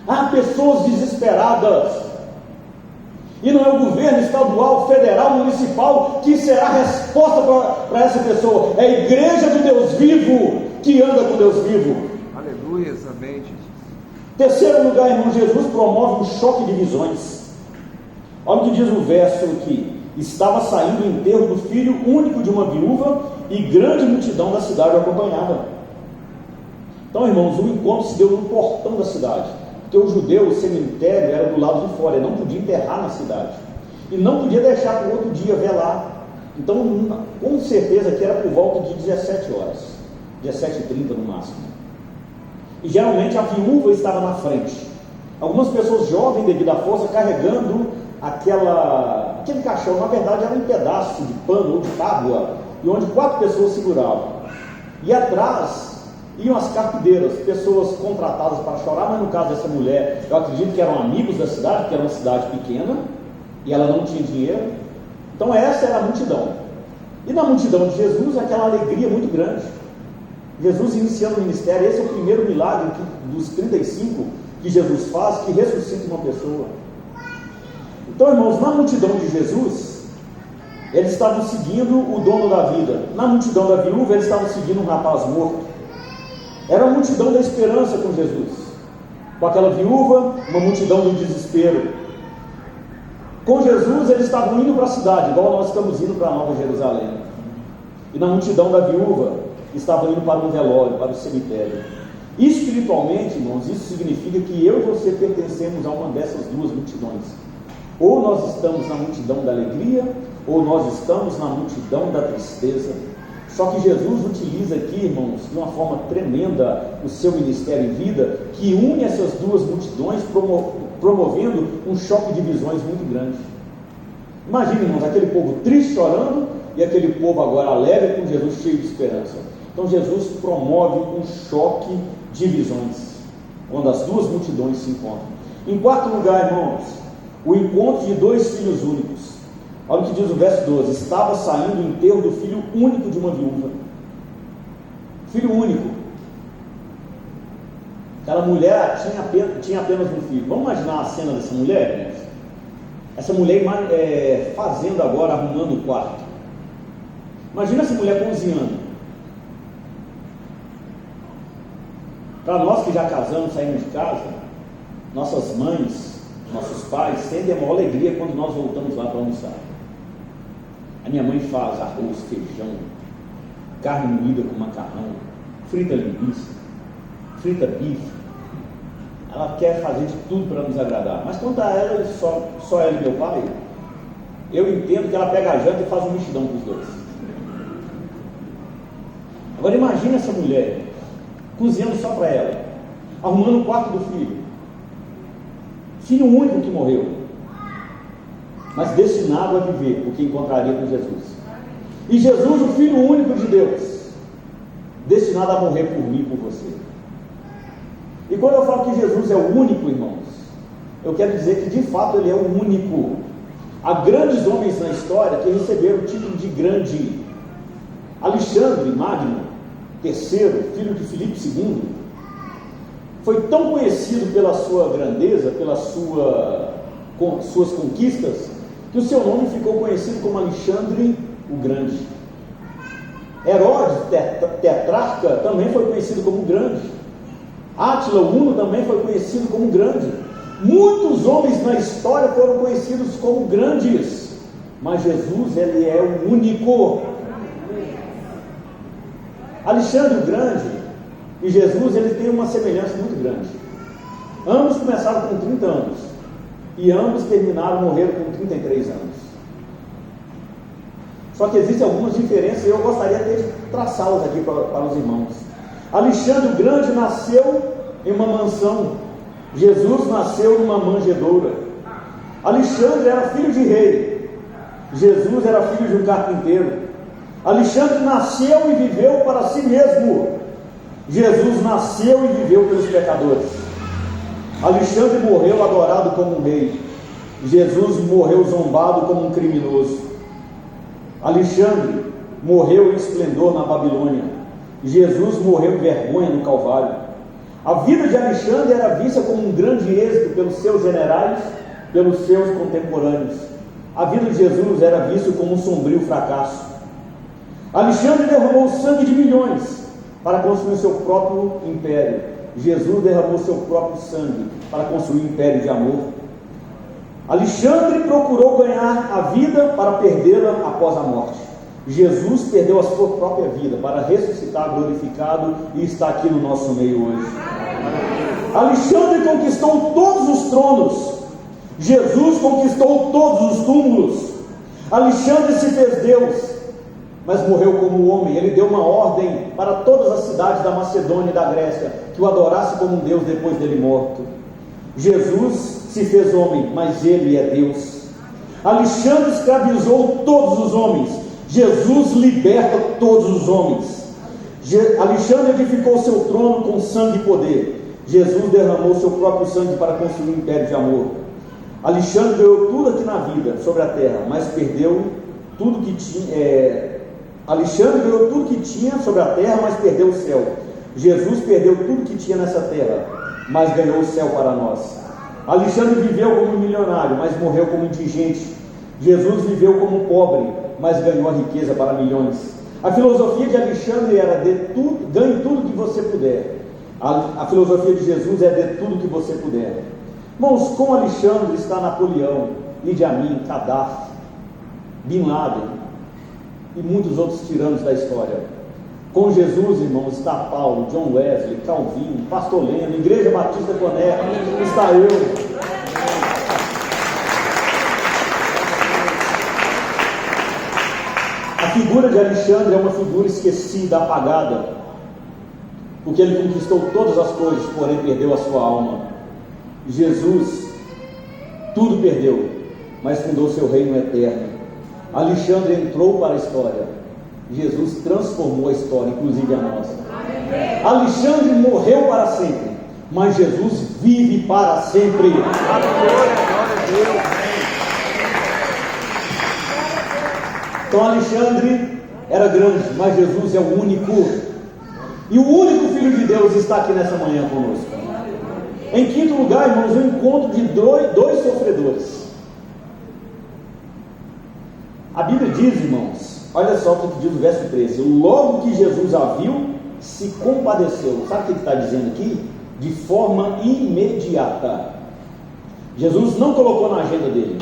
Há pessoas desesperadas. E não é o governo estadual, federal, municipal que será a resposta para essa pessoa. É a igreja do Deus vivo que anda com Deus vivo. Aleluia, amém, Jesus. Terceiro lugar, irmão, Jesus promove um choque de visões. Olha o que diz o verso aqui. Estava saindo o enterro do filho único de uma viúva e grande multidão da cidade o acompanhava. Então, irmãos, o encontro se deu no portão da cidade. Porque o judeu, o cemitério era do lado de fora, ele não podia enterrar na cidade. E não podia deixar para o outro dia velar. Então, com certeza que era por volta de 17 horas. 17h30 no máximo. E geralmente a viúva estava na frente. Algumas pessoas jovens, devido à força, carregando aquele caixão. Na verdade era um pedaço de pano ou de tábua, e onde 4 pessoas seguravam. E atrás iam as carpideiras, pessoas contratadas para chorar, mas no caso dessa mulher, eu acredito que eram amigos da cidade, porque era uma cidade pequena, e ela não tinha dinheiro. Então essa era a multidão. E na multidão de Jesus, aquela alegria muito grande. Jesus iniciando o ministério, esse é o primeiro milagre dos 35 que Jesus faz, que ressuscita uma pessoa. Então, irmãos, na multidão de Jesus, eles estavam seguindo o dono da vida. Na multidão da viúva, eles estavam seguindo um rapaz morto. Era a multidão da esperança com Jesus. Com aquela viúva, uma multidão do desespero. Com Jesus, eles estavam indo para a cidade, igual nós estamos indo para a Nova Jerusalém. E na multidão da viúva, estavam indo para um velório, para o cemitério. Espiritualmente, irmãos, isso significa que eu e você pertencemos a uma dessas duas multidões. Ou nós estamos na multidão da alegria, ou nós estamos na multidão da tristeza. Só que Jesus utiliza aqui, irmãos, de uma forma tremenda o seu ministério em vida, que une essas duas multidões, promovendo um choque de visões muito grande. Imagina, irmãos, aquele povo triste chorando e aquele povo agora alegre com Jesus cheio de esperança. Então Jesus promove um choque de visões, quando as duas multidões se encontram. Em quarto lugar, irmãos, o encontro de 2 filhos únicos. Olha o que diz o verso 12: estava saindo o enterro do filho único de uma viúva. Filho único. Aquela mulher tinha apenas um filho. Vamos imaginar a cena dessa mulher, irmãos? Essa mulher fazendo agora, arrumando o quarto. Imagina essa mulher cozinhando. Para nós que já casamos, saímos de casa, nossas mães, nossos pais sentem a maior alegria quando nós voltamos lá para almoçar. A minha mãe faz arroz, feijão, carne moída com macarrão, frita linguiça, frita bife. Ela quer fazer de tudo para nos agradar. Mas quanto a ela, só ela e meu pai, eu entendo que ela pega a janta e faz um mexidão para os dois. Agora imagina essa mulher cozinhando só para ela, arrumando o quarto do filho. Filho único que morreu, mas destinado a viver, porque encontraria com Jesus. E Jesus, o Filho único de Deus, destinado a morrer por mim e por você. E quando eu falo que Jesus é o único, irmãos, eu quero dizer que de fato Ele é o único. Há grandes homens na história que receberam o título de grande. Alexandre Magno, terceiro, filho de Filipe II, foi tão conhecido pela sua grandeza, pelas suas conquistas, que o seu nome ficou conhecido como Alexandre o Grande. Herodes, tetrarca, também foi conhecido como Grande. Átila, o Huno, também foi conhecido como Grande. Muitos homens na história foram conhecidos como grandes, mas Jesus, Ele é o único. Alexandre o Grande e Jesus, ele tem uma semelhança muito grande. Ambos começaram com 30 anos e ambos morreram com 33 anos. Só que existem algumas diferenças e eu gostaria de traçá-las aqui para os irmãos. Alexandre o Grande nasceu em uma mansão. Jesus nasceu numa manjedoura. Alexandre era filho de rei. Jesus era filho de um carpinteiro. Alexandre nasceu e viveu para si mesmo. Jesus nasceu e viveu pelos pecadores. Alexandre morreu adorado como um rei. Jesus morreu zombado como um criminoso. Alexandre morreu em esplendor na Babilônia. Jesus morreu em vergonha no Calvário. A vida de Alexandre era vista como um grande êxito pelos seus generais pelos seus contemporâneos. A vida de Jesus era vista como um sombrio fracasso. Alexandre derramou o sangue de milhões para construir seu próprio império. Jesus derramou seu próprio sangue para construir um império de amor. Alexandre procurou ganhar a vida para perdê-la após a morte. Jesus perdeu a sua própria vida para ressuscitar glorificado e está aqui no nosso meio hoje. Alexandre conquistou todos os tronos. Jesus conquistou todos os túmulos. Alexandre se fez Deus, mas morreu como homem. Ele deu uma ordem para todas as cidades da Macedônia e da Grécia que o adorasse como um Deus depois dele morto. Jesus se fez homem, mas ele é Deus. Alexandre escravizou todos os homens. Jesus liberta todos os homens. Alexandre edificou seu trono com sangue e poder. Jesus derramou seu próprio sangue para construir um império de amor. Alexandre ganhou tudo aqui na vida, sobre a terra, mas perdeu tudo que tinha. Alexandre ganhou tudo que tinha sobre a terra, mas perdeu o céu. Jesus perdeu tudo que tinha nessa terra, mas ganhou o céu para nós. Alexandre viveu como milionário, mas morreu como indigente. Jesus viveu como pobre, mas ganhou a riqueza para milhões. A filosofia de Alexandre era ganhe tudo que você puder. A filosofia de Jesus é dê tudo que você puder. Irmãos, com Alexandre está Napoleão, Idi Amin, Gaddafi, Bin Laden e muitos outros tiranos da história. Com Jesus, irmãos, está Paulo, John Wesley, Calvino, Pastor Leno, Igreja Batista Coné, está eu. A figura de Alexandre é uma figura esquecida, apagada, porque ele conquistou todas as coisas, porém perdeu a sua alma. Jesus tudo perdeu, mas fundou seu reino eterno. Alexandre entrou para a história. Jesus transformou a história, inclusive a nossa. Alexandre morreu para sempre, mas Jesus vive para sempre. Então Alexandre era grande, mas Jesus é o único. E o único Filho de Deus está aqui nessa manhã conosco. Em quinto lugar, irmãos, o encontro de dois sofredores. A Bíblia diz, irmãos, olha só o que diz o verso 13: logo que Jesus a viu, se compadeceu. Sabe o que está dizendo aqui? De forma imediata. Jesus não colocou na agenda dele.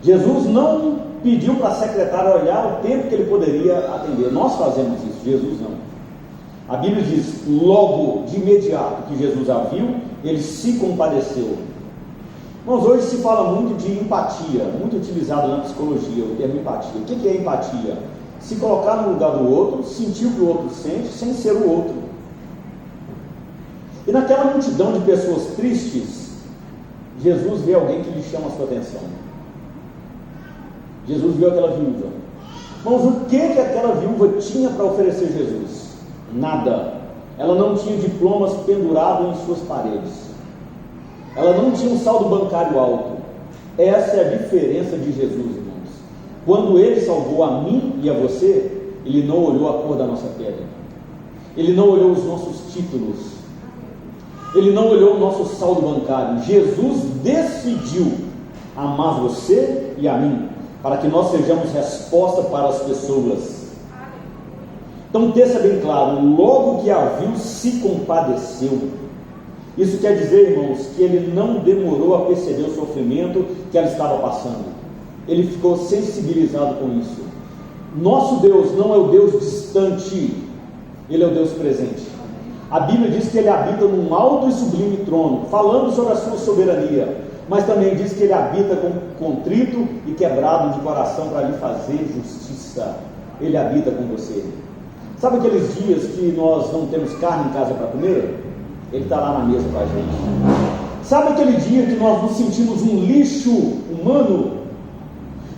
Jesus não pediu para a secretária olhar o tempo que ele poderia atender. Nós fazemos isso, Jesus não. A Bíblia diz, logo, de imediato que Jesus a viu, ele se compadeceu. Mas hoje se fala muito de empatia, muito utilizado na psicologia, o termo empatia. O que é empatia? Se colocar no lugar do outro, sentir o que o outro sente, sem ser o outro. E naquela multidão de pessoas tristes, Jesus vê alguém que lhe chama a sua atenção. Jesus viu aquela viúva. Mas o que aquela viúva tinha para oferecer a Jesus? Nada. Ela não tinha diplomas pendurados em suas paredes. Ela não tinha um saldo bancário alto. Essa é a diferença de Jesus, irmãos. Quando Ele salvou a mim e a você, Ele não olhou a cor da nossa pele. Ele não olhou os nossos títulos. Ele não olhou o nosso saldo bancário. Jesus decidiu amar você e a mim, para que nós sejamos resposta para as pessoas. Então o texto é bem claro, logo que a viu, se compadeceu. Isso quer dizer, irmãos, que ele não demorou a perceber o sofrimento que ela estava passando. Ele ficou sensibilizado com isso. Nosso Deus não é o Deus distante, Ele é o Deus presente. A Bíblia diz que Ele habita num alto e sublime trono, falando sobre a sua soberania, mas também diz que Ele habita contrito e quebrado de coração para lhe fazer justiça. Ele habita com você. Sabe aqueles dias que nós não temos carne em casa para comer? Ele está lá na mesa com a gente. Sabe aquele dia que nós nos sentimos um lixo humano?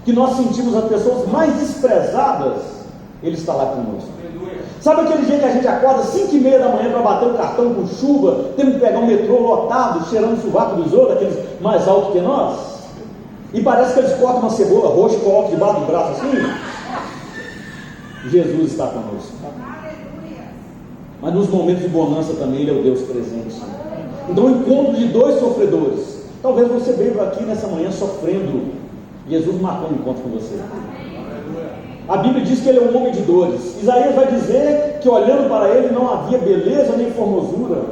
Que nós sentimos as pessoas mais desprezadas? Ele está lá conosco. Sabe aquele dia que a gente acorda às 5h30 da manhã para bater o cartão com chuva, temos que pegar um metrô lotado, cheirando o sovaco dos outros, aqueles mais altos que nós? E parece que eles cortam uma cebola roxa e colocam debaixo do braço assim? Jesus está conosco. Mas nos momentos de bonança também Ele é o Deus presente. Então o encontro de dois sofredores. Talvez você veio aqui nessa manhã sofrendo. Jesus marcou um encontro com você. A Bíblia diz que ele é um homem de dores. Isaías vai dizer que olhando para ele não havia beleza nem formosura.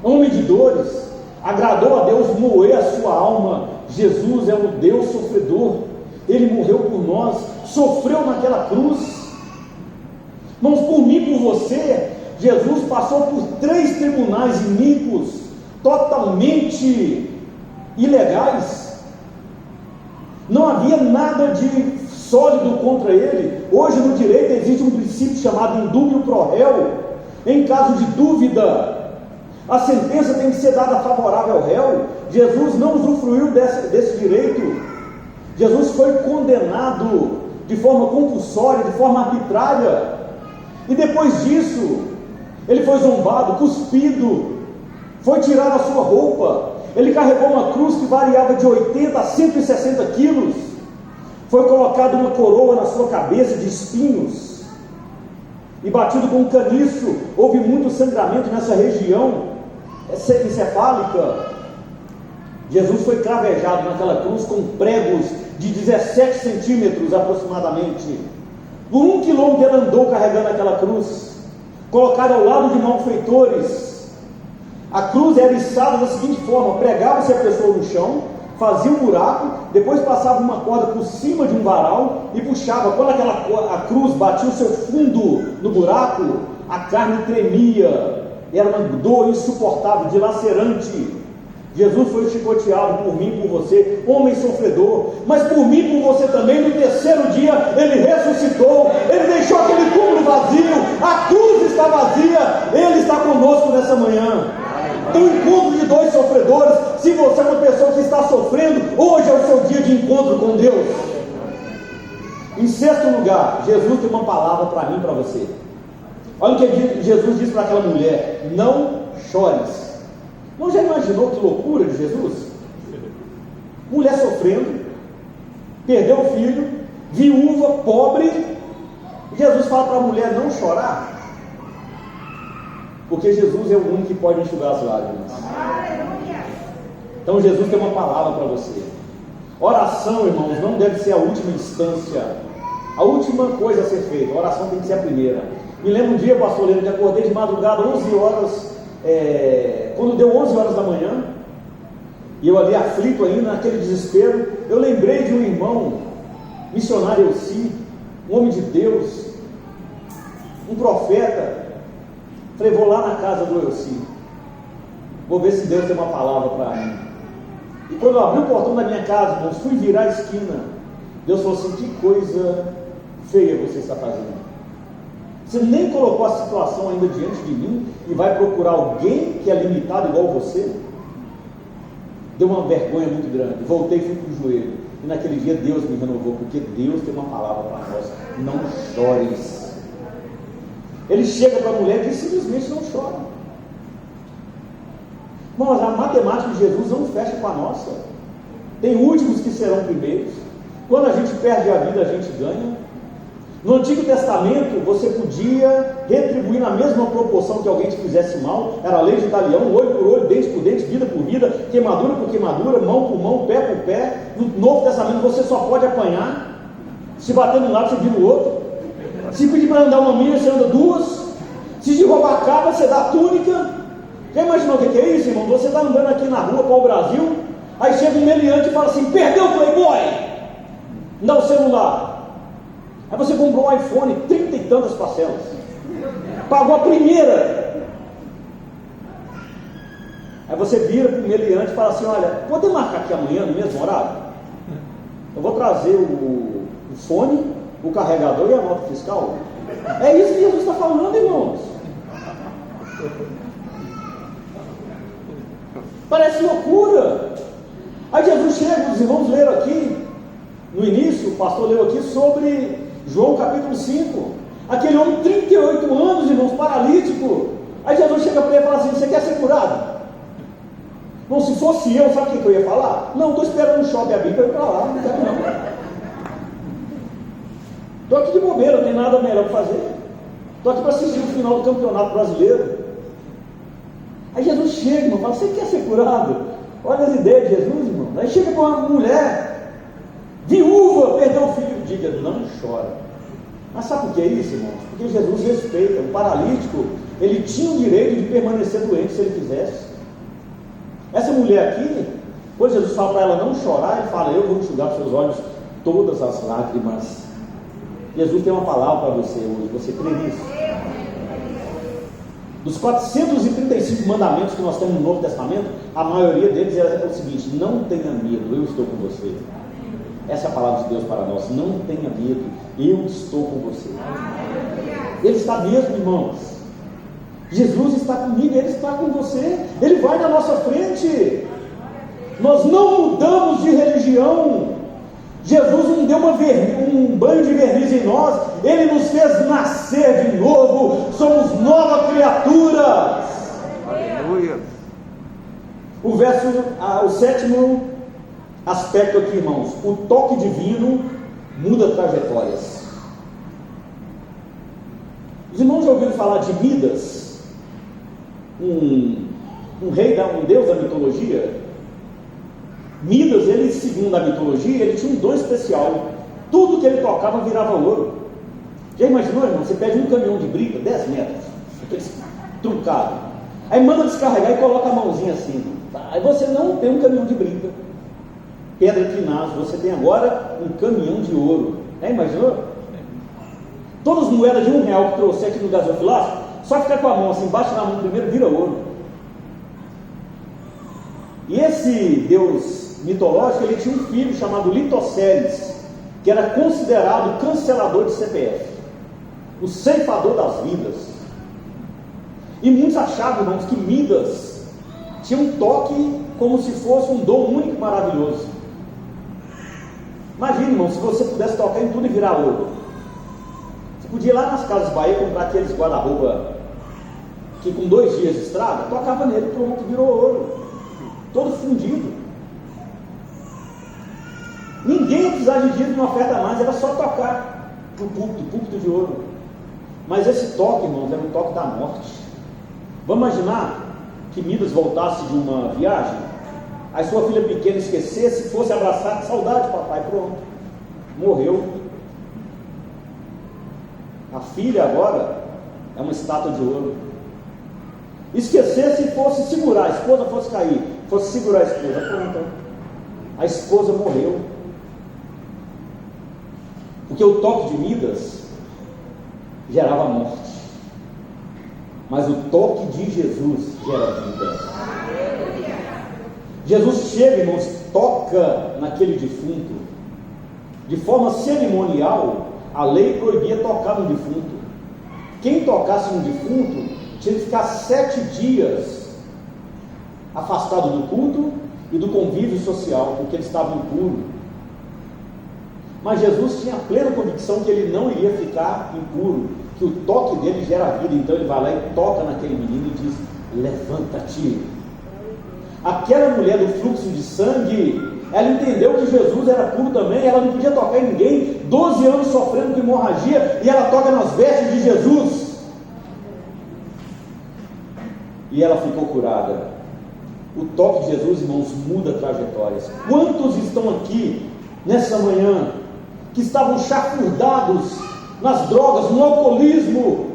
Homem de dores, agradou a Deus moer a sua alma. Jesus é um Deus sofredor. Ele morreu por nós, sofreu naquela cruz. Irmãos, por mim, por você, Jesus passou por 3 tribunais iníquos, totalmente ilegais. Não havia nada de sólido contra ele. Hoje no direito existe um princípio chamado indúbio pro réu. Em caso de dúvida, a sentença tem que ser dada favorável ao réu. Jesus não usufruiu desse direito. Jesus foi condenado de forma compulsória, de forma arbitrária. E depois disso, ele foi zombado, cuspido, foi tirada a sua roupa. Ele carregou uma cruz que variava de 80 a 160 quilos. Foi colocada uma coroa na sua cabeça de espinhos e batido com um caniço. Houve muito sangramento nessa região encefálica. Jesus foi cravejado naquela cruz com pregos de 17 centímetros aproximadamente. Por 1 quilômetro ele andou carregando aquela cruz, colocado ao lado de malfeitores. A cruz era içada da seguinte forma: pregava-se a pessoa no chão, fazia um buraco, depois passava uma corda por cima de um varal e puxava. Quando a cruz batia o seu fundo no buraco, a carne tremia, era uma dor insuportável, dilacerante. Jesus foi chicoteado por mim, por você, homem sofredor, mas por mim, por você também. No terceiro dia ele ressuscitou, ele deixou aquele túmulo vazio, a cruz está vazia, ele está conosco nessa manhã. Um encontro de 2 sofredores. Se você é uma pessoa que está sofrendo, hoje é o seu dia de encontro com Deus. Em sexto lugar, Jesus tem uma palavra para mim e para você. Olha o que Jesus disse para aquela mulher: não chores. Não já imaginou que loucura de Jesus? Mulher sofrendo, perdeu o filho, viúva, pobre, e Jesus fala para a mulher não chorar. Porque Jesus é o único que pode enxugar as lágrimas. Então Jesus tem uma palavra para você. Oração, irmãos, não deve ser a última instância, a última coisa a ser feita. A oração tem que ser a primeira. Me lembro um dia, pastor Leno, que acordei de madrugada, 11 horas, quando deu 11 horas da manhã, e eu ali aflito ainda, naquele desespero, eu lembrei de um irmão, missionário Elci, um homem de Deus, um profeta. Falei, vou lá na casa do Elci, vou ver se Deus tem uma palavra para mim. E quando eu abri o portão da minha casa, irmãos, fui virar a esquina, Deus falou assim: que coisa feia você está fazendo. Você nem colocou a situação ainda diante de mim e vai procurar alguém que é limitado igual você? Deu uma vergonha muito grande. Voltei e fui para o joelho. E naquele dia Deus me renovou, porque Deus tem uma palavra para nós: não chores. Ele chega para a mulher e simplesmente não chora. Mas a matemática de Jesus não fecha com a nossa. Tem últimos que serão primeiros. Quando a gente perde a vida, a gente ganha. No Antigo Testamento, você podia retribuir na mesma proporção que alguém te fizesse mal. Era a lei de Italião: olho por olho, dente por dente, vida por vida, queimadura por queimadura, mão por mão, pé por pé. No Novo Testamento você só pode apanhar. Se bater num lado, você vira o outro. Se pedir para andar uma milha, você anda 2. Se de roubar a capa, você dá a túnica. Já imaginou o que é isso, irmão? Você está andando aqui na rua para o Brasil, aí chega um meliante e fala assim: perdeu o Playboy, dá o celular. Aí você comprou um iPhone, 30 e tantas parcelas, pagou a primeira. Aí você vira para o meliante e fala assim: olha, pode marcar aqui amanhã no mesmo horário? Eu vou trazer o fone, o carregador e a nota fiscal. É isso que Jesus está falando, irmãos. Parece loucura. Aí Jesus chega, os irmãos leram aqui no início, o pastor leu aqui sobre João capítulo 5, aquele homem 38 anos, irmãos, paralítico. Aí Jesus chega para ele e fala assim: você quer ser curado? Bom, se fosse eu, sabe o que eu ia falar? Não, estou esperando um shopping abrir para ir para lá, não quero não. Estou aqui de bobeira, não tem nada melhor para fazer. Estou aqui para assistir o final do campeonato brasileiro. Aí Jesus chega, irmão, fala: você quer ser curado? Olha as ideias de Jesus, irmão. Aí chega para uma mulher viúva, perdeu o filho, diga, não chora. Mas sabe por que é isso, irmãos? Porque Jesus respeita. O paralítico, ele tinha o direito de permanecer doente se ele quisesse. Essa mulher aqui, quando Jesus fala para ela não chorar, ele fala, eu vou enxugar dos seus olhos todas as lágrimas. Jesus tem uma palavra para você hoje, você crê nisso? Dos 435 mandamentos que nós temos no Novo Testamento, a maioria deles é o seguinte: não tenha medo, eu estou com você. Essa é a palavra de Deus para nós. Não tenha medo, eu estou com você. Ele está mesmo, irmãos. Jesus está comigo, Ele está com você. Ele vai na nossa frente. Nós não mudamos de religião. Jesus não deu um banho de verniz em nós. Ele nos fez nascer de novo. Somos nova criatura. Aleluia. O sétimo aspecto aqui, irmãos: o toque divino muda trajetórias. Os irmãos já ouviram falar de Midas, um deus da mitologia? Midas, ele, segundo a mitologia, ele tinha um dom especial. Tudo que ele tocava virava ouro. Já imaginou, irmão? Você pede um caminhão de briga, 10 metros, aqueles truncados, aí manda descarregar e coloca a mãozinha assim. Aí você não tem um caminhão de briga, pedra quinaz, você tem agora um caminhão de ouro. Imaginou? Todas as moedas de R$1 que trouxe aqui no gasofilácio, só ficar com a mão assim, bate na mão primeiro, vira ouro. E esse deus mitológico, ele tinha um filho chamado Litocéres, que era considerado o cancelador de CPF, o ceifador das vidas. E muitos achavam, irmãos, que Midas tinha um toque como se fosse um dom único e maravilhoso. Imagina, irmão, se você pudesse tocar em tudo e virar ouro. Você podia ir lá nas Casas Bahia comprar aqueles guarda-roupa que com 2 dias de estrada, tocava nele, pronto, virou ouro, todo fundido. Ninguém ia precisar de dinheiro de uma oferta a mais, era só tocar para o púlpito de ouro. Mas esse toque, irmãos, era um toque da morte. Vamos imaginar que Midas voltasse de uma viagem, aí sua filha pequena esquecesse, fosse abraçar, que saudade, papai, pronto, morreu. A filha agora é uma estátua de ouro. Esquecesse e fosse segurar, a esposa fosse cair, fosse segurar a esposa, pronto, a esposa morreu. Porque o toque de Midas gerava morte, mas o toque de Jesus gera vida. Jesus chega, irmãos, toca naquele defunto. De forma cerimonial, a lei proibia tocar no defunto. Quem tocasse no defunto tinha que ficar 7 dias afastado do culto e do convívio social, porque ele estava impuro. Mas Jesus tinha plena convicção que ele não iria ficar impuro, que o toque dele gera vida. Então ele vai lá e toca naquele menino e diz: levanta-te. Aquela mulher do fluxo de sangue, ela entendeu que Jesus era puro também. Ela não podia tocar em ninguém, 12 anos sofrendo de hemorragia, e ela toca nas vestes de Jesus, e ela ficou curada. O toque de Jesus, irmãos, muda trajetórias. Quantos estão aqui nessa manhã que estavam chafurdados nas drogas, no alcoolismo,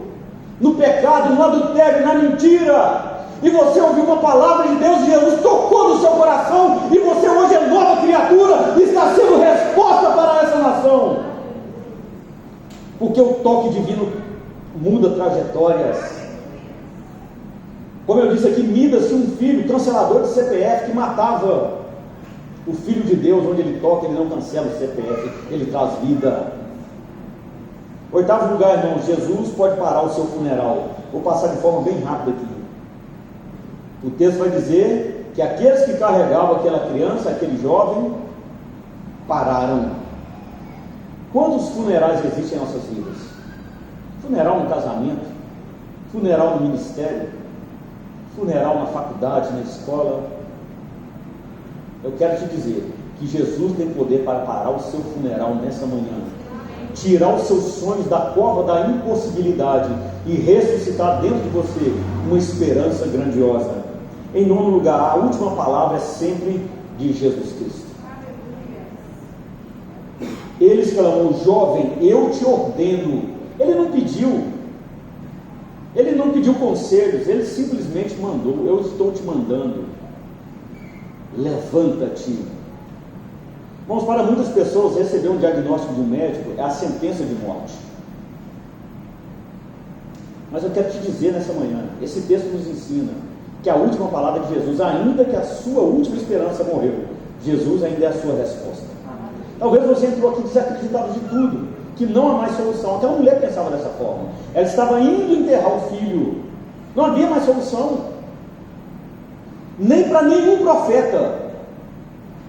no pecado, no adultério, na mentira, e você ouviu uma palavra de Deus e Jesus tocou no seu coração, e você hoje é nova criatura e está sendo resposta para essa nação, porque o toque divino muda trajetórias. Como eu disse aqui, Midas tinha um filho, cancelador de CPF, que matava o Filho de Deus. Onde ele toca, ele não cancela o CPF, ele traz vida. 8º lugar, irmãos, Jesus pode parar o seu funeral. Vou passar de forma bem rápida aqui. O texto vai dizer que aqueles que carregavam aquela criança, aquele jovem, pararam. Quantos funerais existem em nossas vidas? Funeral no casamento, funeral no ministério, funeral na faculdade, na escola. Eu quero te dizer que Jesus tem poder para parar o seu funeral nessa manhã, tirar os seus sonhos da cova da impossibilidade e ressuscitar dentro de você uma esperança grandiosa. Em nono lugar, a última palavra é sempre de Jesus Cristo. Ele exclamou: jovem, eu te ordeno. Ele não pediu conselhos, ele simplesmente mandou: eu estou te mandando, levanta-te. Irmãos, para muitas pessoas, receber um diagnóstico de um médico é a sentença de morte. Mas eu quero te dizer nessa manhã, esse texto nos ensina que a última palavra de Jesus, ainda que a sua última esperança morreu, Jesus ainda é a sua resposta. Talvez você entrou aqui desacreditado de tudo, que não há mais solução. Aquela mulher pensava dessa forma. Ela estava indo enterrar o filho, não havia mais solução, nem para nenhum profeta,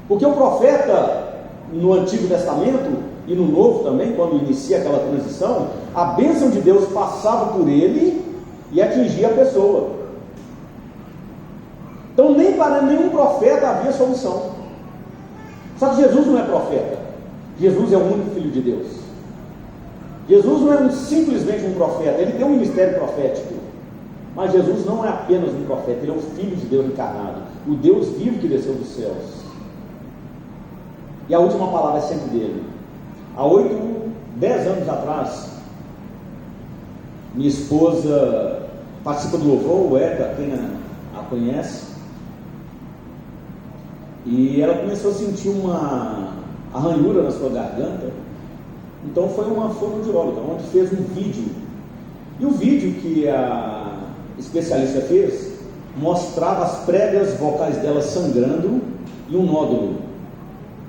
porque o profeta no Antigo Testamento e no Novo também, quando inicia aquela transição, a bênção de Deus passava por ele e atingia a pessoa. Então nem para nenhum profeta havia solução. Só que Jesus não é profeta, Jesus é o único Filho de Deus. Jesus não é simplesmente um profeta, ele tem um ministério profético, mas Jesus não é apenas um profeta, ele é o Filho de Deus encarnado, o Deus vivo que desceu dos céus. E a última palavra é sempre dele. Há 10 anos atrás, minha esposa participa do louvor, o Eka, quem a conhece, e ela começou a sentir uma ranhura na sua garganta. Então foi uma fonoaudióloga, onde fez um vídeo, e o vídeo que a especialista fez mostrava as pregas vocais dela sangrando e um nódulo.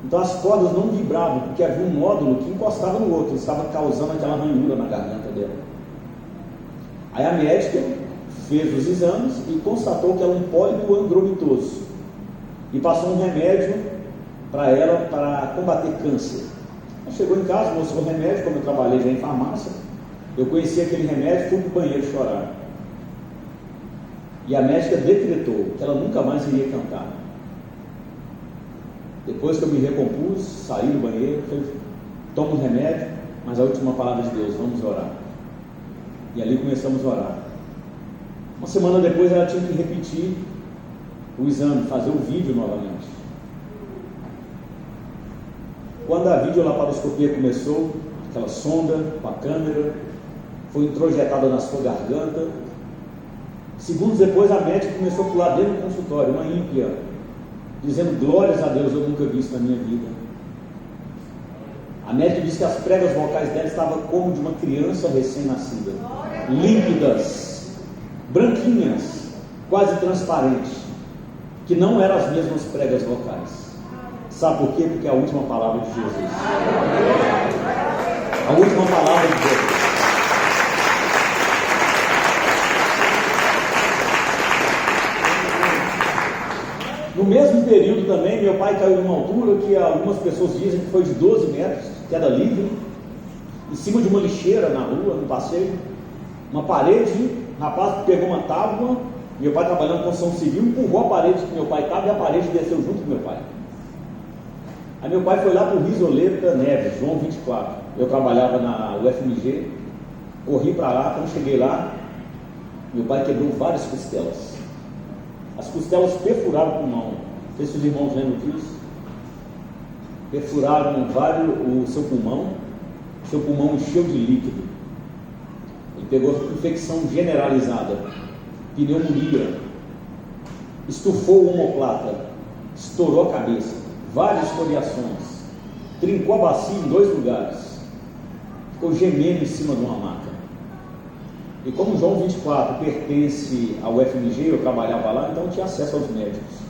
Então as cordas não vibravam, porque havia um nódulo que encostava no outro, estava causando aquela ranhura na garganta dela. Aí a médica fez os exames e constatou que era um pólipo andromitoso, e passou um remédio para ela para combater câncer. Ela chegou em casa, mostrou o remédio. Como eu trabalhei já em farmácia, eu conheci aquele remédio, fui para o banheiro chorar, e a médica decretou que ela nunca mais iria cantar. Depois que eu me recompus, saí do banheiro, falei: toma o remédio, mas a última palavra de Deus, vamos orar. E ali começamos a orar. Uma semana depois ela tinha que repetir o exame, fazer o vídeo novamente. Quando a videolaparoscopia começou, aquela sonda com a câmera foi introjetada na sua garganta. Segundos depois a médica começou a pular dentro do consultório, uma ímpia, dizendo: glórias a Deus, eu nunca vi isso na minha vida. A médica disse que as pregas vocais dela estavam como de uma criança recém-nascida, límpidas, branquinhas, quase transparentes, que não eram as mesmas pregas vocais. Sabe por quê? Porque é a última palavra de Jesus. A última palavra de Jesus. No mesmo período também, meu pai caiu numa altura que algumas pessoas dizem que foi de 12 metros, queda livre, em cima de uma lixeira na rua, no passeio, uma parede. O rapaz pegou uma tábua, meu pai trabalhando com construção civil, empurrou a parede que meu pai estava, e a parede desceu junto com meu pai. Aí meu pai foi lá para o Risoleta Neves, João 24. Eu trabalhava na UFMG, corri para lá. Quando cheguei lá, meu pai quebrou várias costelas. As costelas perfuraram o pulmão. Não sei se os irmãos lembram disso. Perfuraram o seu pulmão encheu de líquido. Ele pegou infecção generalizada, pneumonia, estufou o omoplata, estourou a cabeça, várias escoriações, trincou a bacia em 2 lugares, ficou gemendo em cima de uma maca. E como João 24 pertence ao UFMG, eu trabalhava lá, então eu tinha acesso aos médicos.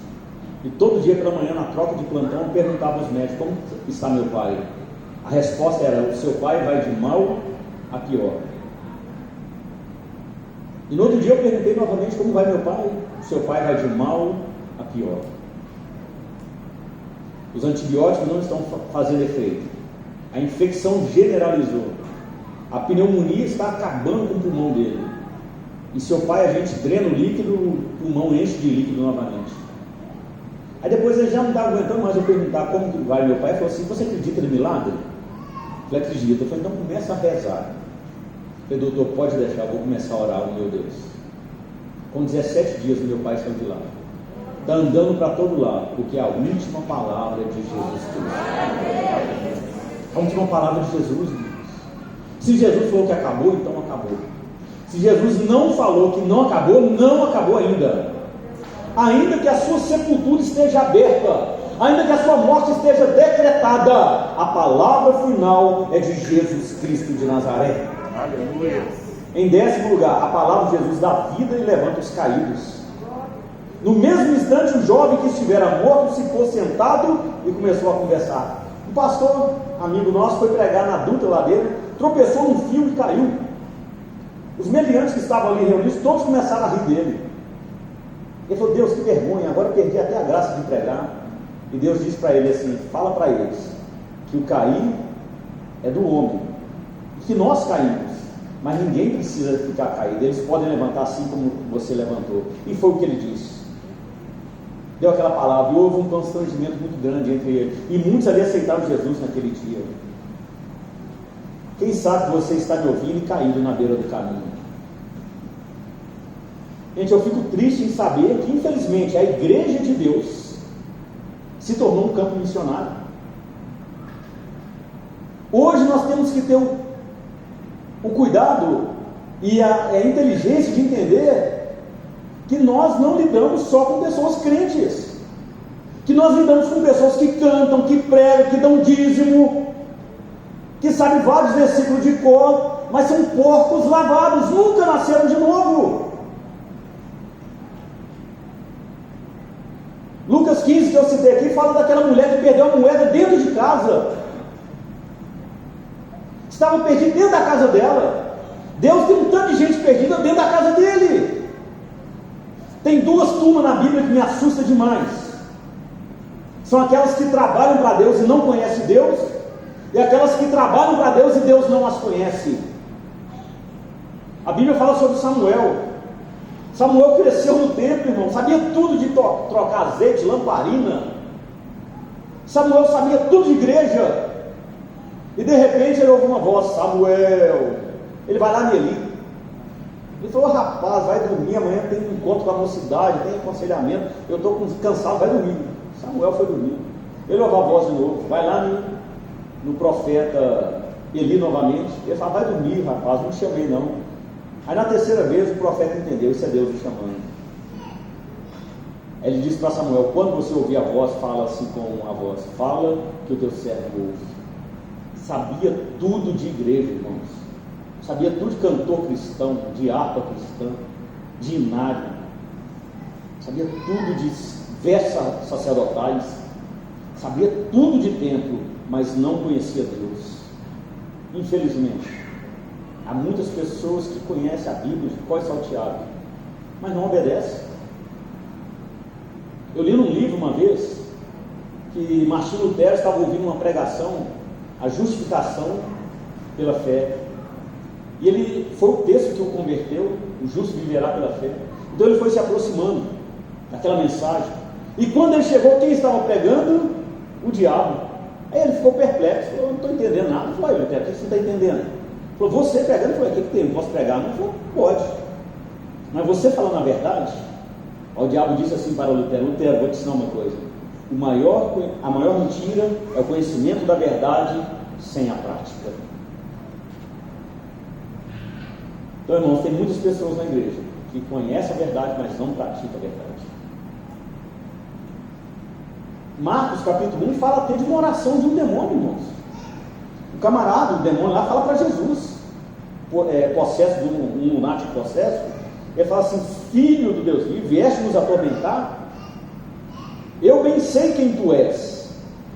E todo dia pela manhã, na troca de plantão, eu perguntava aos médicos: como está meu pai? A resposta era: o seu pai vai de mal a pior. E no outro dia eu perguntei novamente: como vai meu pai? O seu pai vai de mal a pior. Os antibióticos não estão fazendo efeito, a infecção generalizou, a pneumonia está acabando com o pulmão dele, e seu pai, a gente drena o líquido, o pulmão enche de líquido novamente. Aí depois ele já não estava aguentando mais eu perguntar como que vai meu pai. Ele falou assim: você acredita no milagre? Eu falei: acredito. Eu falei: então começa a rezar. Eu falei: doutor, pode deixar, eu vou começar a orar, oh meu Deus. Com 17 dias meu pai saiu de lá. está andando para todo lado, porque a última palavra é de Jesus Cristo. A última palavra de Jesus, irmãos. Se Jesus falou que acabou, então acabou. Se Jesus não falou que não acabou, não acabou ainda. Ainda que a sua sepultura esteja aberta, ainda que a sua morte esteja decretada, a palavra final é de Jesus Cristo de Nazaré. Aleluia. Em 10º lugar, a palavra de Jesus dá vida e levanta os caídos. No mesmo instante, o jovem que estivera morto se pôs sentado e começou a conversar. Um pastor, amigo nosso, foi pregar na Dutra Ladeira, tropeçou num fio e caiu. Os meliantes que estavam ali reunidos, todos começaram a rir dele. Ele falou: Deus, que vergonha, agora eu perdi até a graça de pregar. E Deus disse para ele assim: fala para eles que o cair é do homem, que nós caímos, mas ninguém precisa ficar caído, eles podem levantar assim como você levantou. E foi o que ele disse. Deu aquela palavra e houve um constrangimento muito grande entre eles, e muitos ali aceitaram Jesus naquele dia. Quem sabe que você está me ouvindo e caído na beira do caminho. Gente, eu fico triste em saber que infelizmente a igreja de Deus se tornou um campo missionário. Hoje nós temos que ter o cuidado e a inteligência de entender que nós não lidamos só com pessoas crentes, que nós lidamos com pessoas que cantam, que pregam, que dão dízimo, que sabem vários versículos de cor, mas são porcos lavados, nunca nasceram de novo. Lucas 15, que eu citei aqui, fala daquela mulher que perdeu a moeda dentro de casa. Estava perdida dentro da casa dela. Deus tem um tanto de gente perdida dentro da casa dele. Tem duas turmas na Bíblia que me assustam demais. São aquelas que trabalham para Deus e não conhecem Deus, e aquelas que trabalham para Deus e Deus não as conhece. A Bíblia fala sobre Samuel. Samuel cresceu no templo, irmão, sabia tudo de trocar azeite, lamparina. Samuel sabia tudo de igreja. E de repente ele ouve uma voz: Samuel. Ele vai lá nele. Ele falou: rapaz, vai dormir, amanhã tem um encontro com a mocidade, tem aconselhamento, eu estou cansado, vai dormir. Samuel foi dormir. Ele ouve a voz de novo, vai lá no profeta Eli novamente. Ele fala: vai dormir, rapaz, não te chamei não. Aí na terceira vez o profeta entendeu: isso é Deus me chamando. Aí ele disse para Samuel: quando você ouvir a voz, fala assim com a voz, fala que o teu servo ouve. Sabia tudo de igreja, irmãos. Sabia tudo de cantor cristão, de harpa cristã, de inário. Sabia tudo de vestes sacerdotais. Sabia tudo de templo, mas não conhecia Deus. Infelizmente, há muitas pessoas que conhecem a Bíblia de cor salteado, mas não obedecem. Eu li num livro uma vez que Martinho Lutero estava ouvindo uma pregação, a justificação pela fé. E ele foi o texto que o converteu: o justo viverá pela fé. Então ele foi se aproximando daquela mensagem. E quando ele chegou, quem estava pregando? O diabo. Aí ele ficou perplexo, falou: eu não estou entendendo nada. Ele falou: Lutero, o que você está entendendo? Ele falou: você pregando? Ele falou: o que tem? Não posso pregar? Ele falou: pode. Mas você falando a verdade? Aí o diabo disse assim para o Lutero: Lutero, vou te ensinar uma coisa. A maior mentira é o conhecimento da verdade sem a prática. Então, irmãos, tem muitas pessoas na igreja que conhecem a verdade, mas não praticam a verdade. Marcos capítulo 1 fala até de uma oração de um demônio, irmãos. O camarada, o demônio lá, fala para Jesus, possesso de um lunático possesso. Ele fala assim: filho do Deus vivo, vieste nos atormentar? Eu bem sei quem tu és.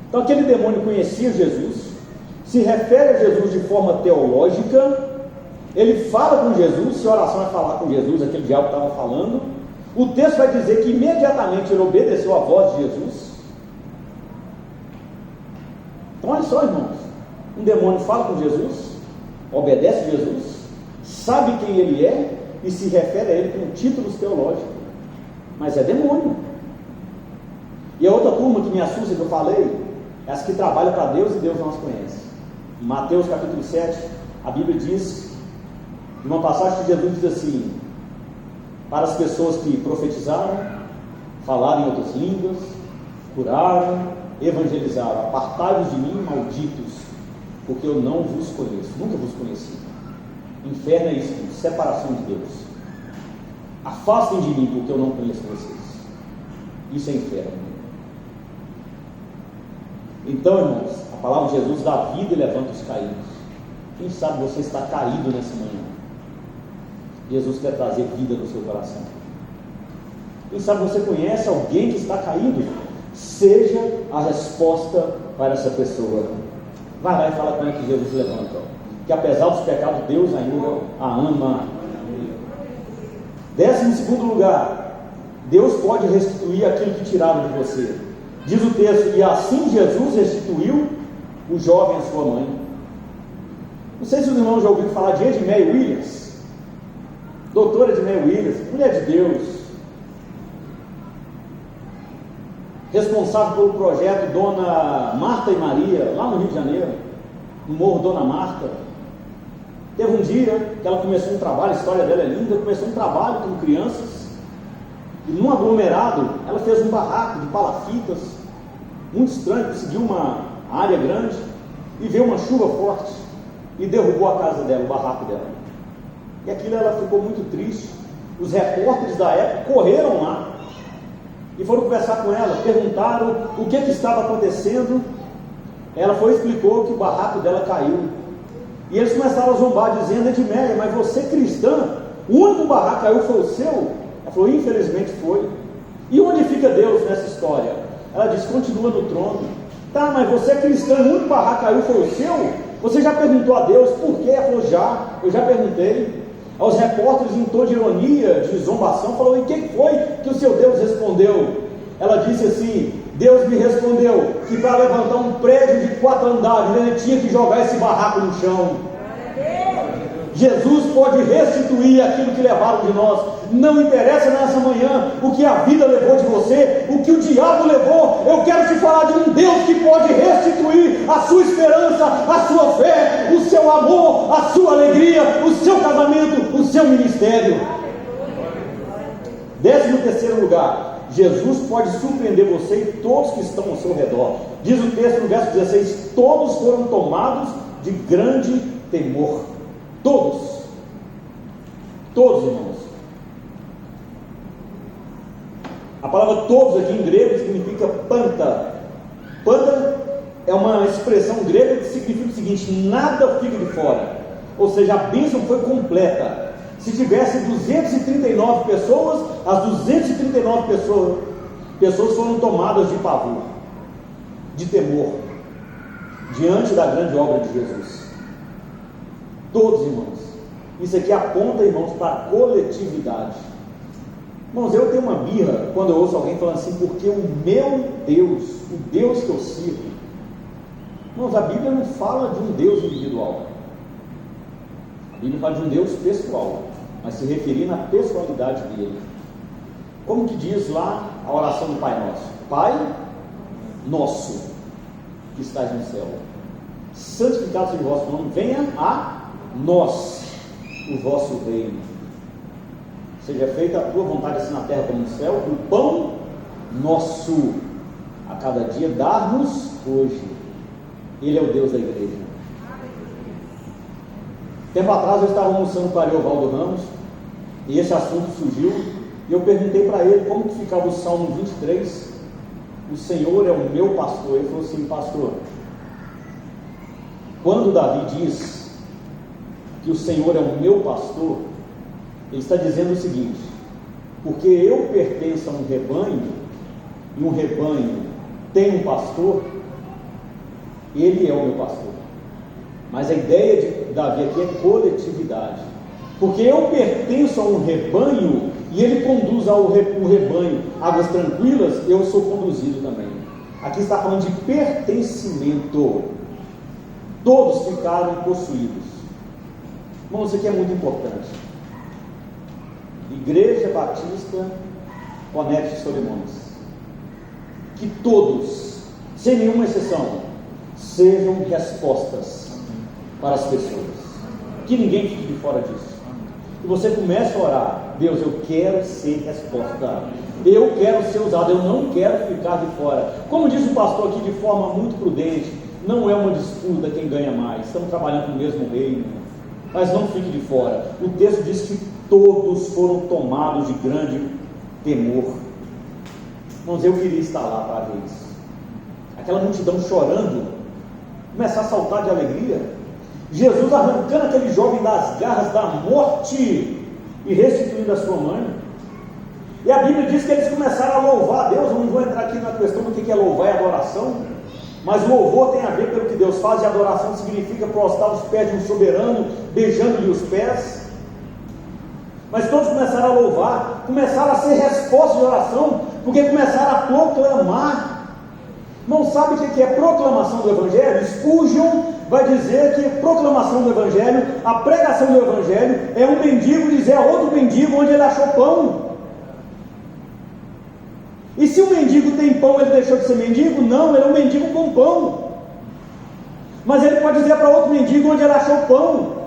Então aquele demônio conhecia Jesus, se refere a Jesus de forma teológica. Ele fala com Jesus, se a oração é falar com Jesus, aquele diabo estava falando. O texto vai dizer que imediatamente ele obedeceu a voz de Jesus. Então olha só, irmãos, um demônio fala com Jesus, obedece a Jesus, sabe quem ele é e se refere a ele com títulos teológicos, mas é demônio. E a outra turma que me assusta, que eu falei, é as que trabalham para Deus e Deus não as conhece. Em Mateus capítulo 7, a Bíblia diz, numa passagem que Jesus diz assim, para as pessoas que profetizaram, falaram em outras línguas, curaram, evangelizaram. Apartai-vos de mim, malditos, porque eu não vos conheço, nunca vos conheci. Inferno é isso, separação de Deus. Afastem de mim, porque eu não conheço vocês. Isso é inferno. Então, irmãos, a palavra de Jesus dá vida e levanta os caídos. Quem sabe você está caído nessa manhã? Jesus quer trazer vida no seu coração. Quem sabe você conhece alguém que está caído? Seja a resposta para essa pessoa. Vai lá e fala com ela que Jesus levanta. Que apesar dos pecados, Deus ainda a ama. 12º lugar, Deus pode restituir aquilo que tiraram de você. Diz o texto, e assim Jesus restituiu o jovem à sua mãe. Não sei se os irmãos já ouviram falar de Edmeia Williams, doutora Edmeia Williams, mulher de Deus, responsável pelo projeto Dona Marta e Maria, lá no Rio de Janeiro, no Morro Dona Marta. Teve um dia que ela começou um trabalho, a história dela é linda, começou um trabalho com crianças, e num aglomerado, ela fez um barraco de palafitas, muito estranho, conseguiu uma área grande, e veio uma chuva forte, e derrubou a casa dela, o barraco dela. E aquilo ela ficou muito triste. Os repórteres da época correram lá, e foram conversar com ela, perguntaram o que estava acontecendo. Ela foi e explicou que o barraco dela caiu, e eles começaram a zombar, dizendo: Edmeia, mas você cristã, o único barraco que caiu foi o seu? Ela falou: infelizmente foi. E onde fica Deus nessa história? Ela disse: continua no trono. Tá, mas você é cristã, o único barraco que caiu foi o seu? Você já perguntou a Deus por quê? Ela falou: eu já perguntei. Aos repórteres, em tom de ironia, de zombação, falou: e o que foi que o seu Deus respondeu? Ela disse assim: Deus me respondeu que para levantar um prédio de 4 andares, ele tinha que jogar esse barraco no chão. Jesus pode restituir aquilo que levaram de nós. Não interessa nessa manhã o que a vida levou de você, o que o diabo levou. Eu quero te falar de um Deus que pode restituir a sua esperança, a sua fé, o seu amor, a sua alegria, o seu casamento, o seu ministério. 13º lugar, Jesus pode surpreender você e todos que estão ao seu redor. Diz o texto no verso 16: todos foram tomados de grande temor. Todos, irmãos. A palavra todos aqui em grego significa panta. Panta é uma expressão grega que significa o seguinte: nada fica de fora. Ou seja, a bênção foi completa. Se tivesse 239 pessoas, as 239 pessoas foram tomadas de pavor, de temor, diante da grande obra de Jesus. Todos, irmãos. Isso aqui aponta, irmãos, para a coletividade. Irmãos, eu tenho uma birra quando eu ouço alguém falando assim: porque o meu Deus, o Deus que eu sirvo. Irmãos, a Bíblia não fala de um Deus individual. A Bíblia fala de um Deus pessoal, mas se referindo à pessoalidade dele. Como que diz lá a oração do Pai Nosso? Pai nosso que estás no céu, santificado seja o vosso nome, venha a nós o vosso reino, seja feita a tua vontade, assim na terra como no céu. O pão nosso a cada dia dá-nos hoje. Ele é o Deus da igreja. Tempo atrás eu estava almoçando com o Ariovaldo Ramos, e esse assunto surgiu, e eu perguntei para ele como que ficava o Salmo 23, o Senhor é o meu pastor. Ele falou assim: pastor, quando Davi diz que o Senhor é o meu pastor, ele está dizendo o seguinte: porque eu pertenço a um rebanho, e um rebanho tem um pastor, ele é o meu pastor. Mas a ideia de Davi aqui é coletividade, porque eu pertenço a um rebanho, e ele conduz ao rebanho águas tranquilas, eu sou conduzido também. Aqui está falando de pertencimento. Todos ficaram possuídos. Irmãos, isso aqui é muito importante. Igreja Batista Conecte Solimões, que todos, sem nenhuma exceção, sejam respostas para as pessoas, que ninguém fique de fora disso. E você começa a orar Deus, eu quero ser resposta, eu quero ser usado, eu não quero ficar de fora. Como disse o pastor aqui de forma muito prudente, não é uma disputa quem ganha mais, estamos trabalhando no mesmo reino, mas não fique de fora. O texto diz que todos foram tomados de grande temor. Irmãos, eu queria estar lá para ver isso, aquela multidão chorando, começar a saltar de alegria, Jesus arrancando aquele jovem das garras da morte e restituindo a sua mãe. E a Bíblia diz que eles começaram a louvar a Deus. Eu não vou entrar aqui na questão do que é louvar e adoração, mas louvor tem a ver pelo que Deus faz, e adoração significa prostrar os pés de um soberano, beijando-lhe os pés. Mas todos começaram a louvar, começaram a ser resposta de oração, porque começaram a proclamar. Não sabe o que é proclamação do Evangelho? Spurgeon vai dizer que proclamação do Evangelho, a pregação do Evangelho, é um mendigo dizer a outro mendigo onde ele achou pão. E se o mendigo tem pão, ele deixou de ser mendigo? Não, ele é um mendigo com pão. Mas ele pode dizer para outro mendigo onde ele achou pão.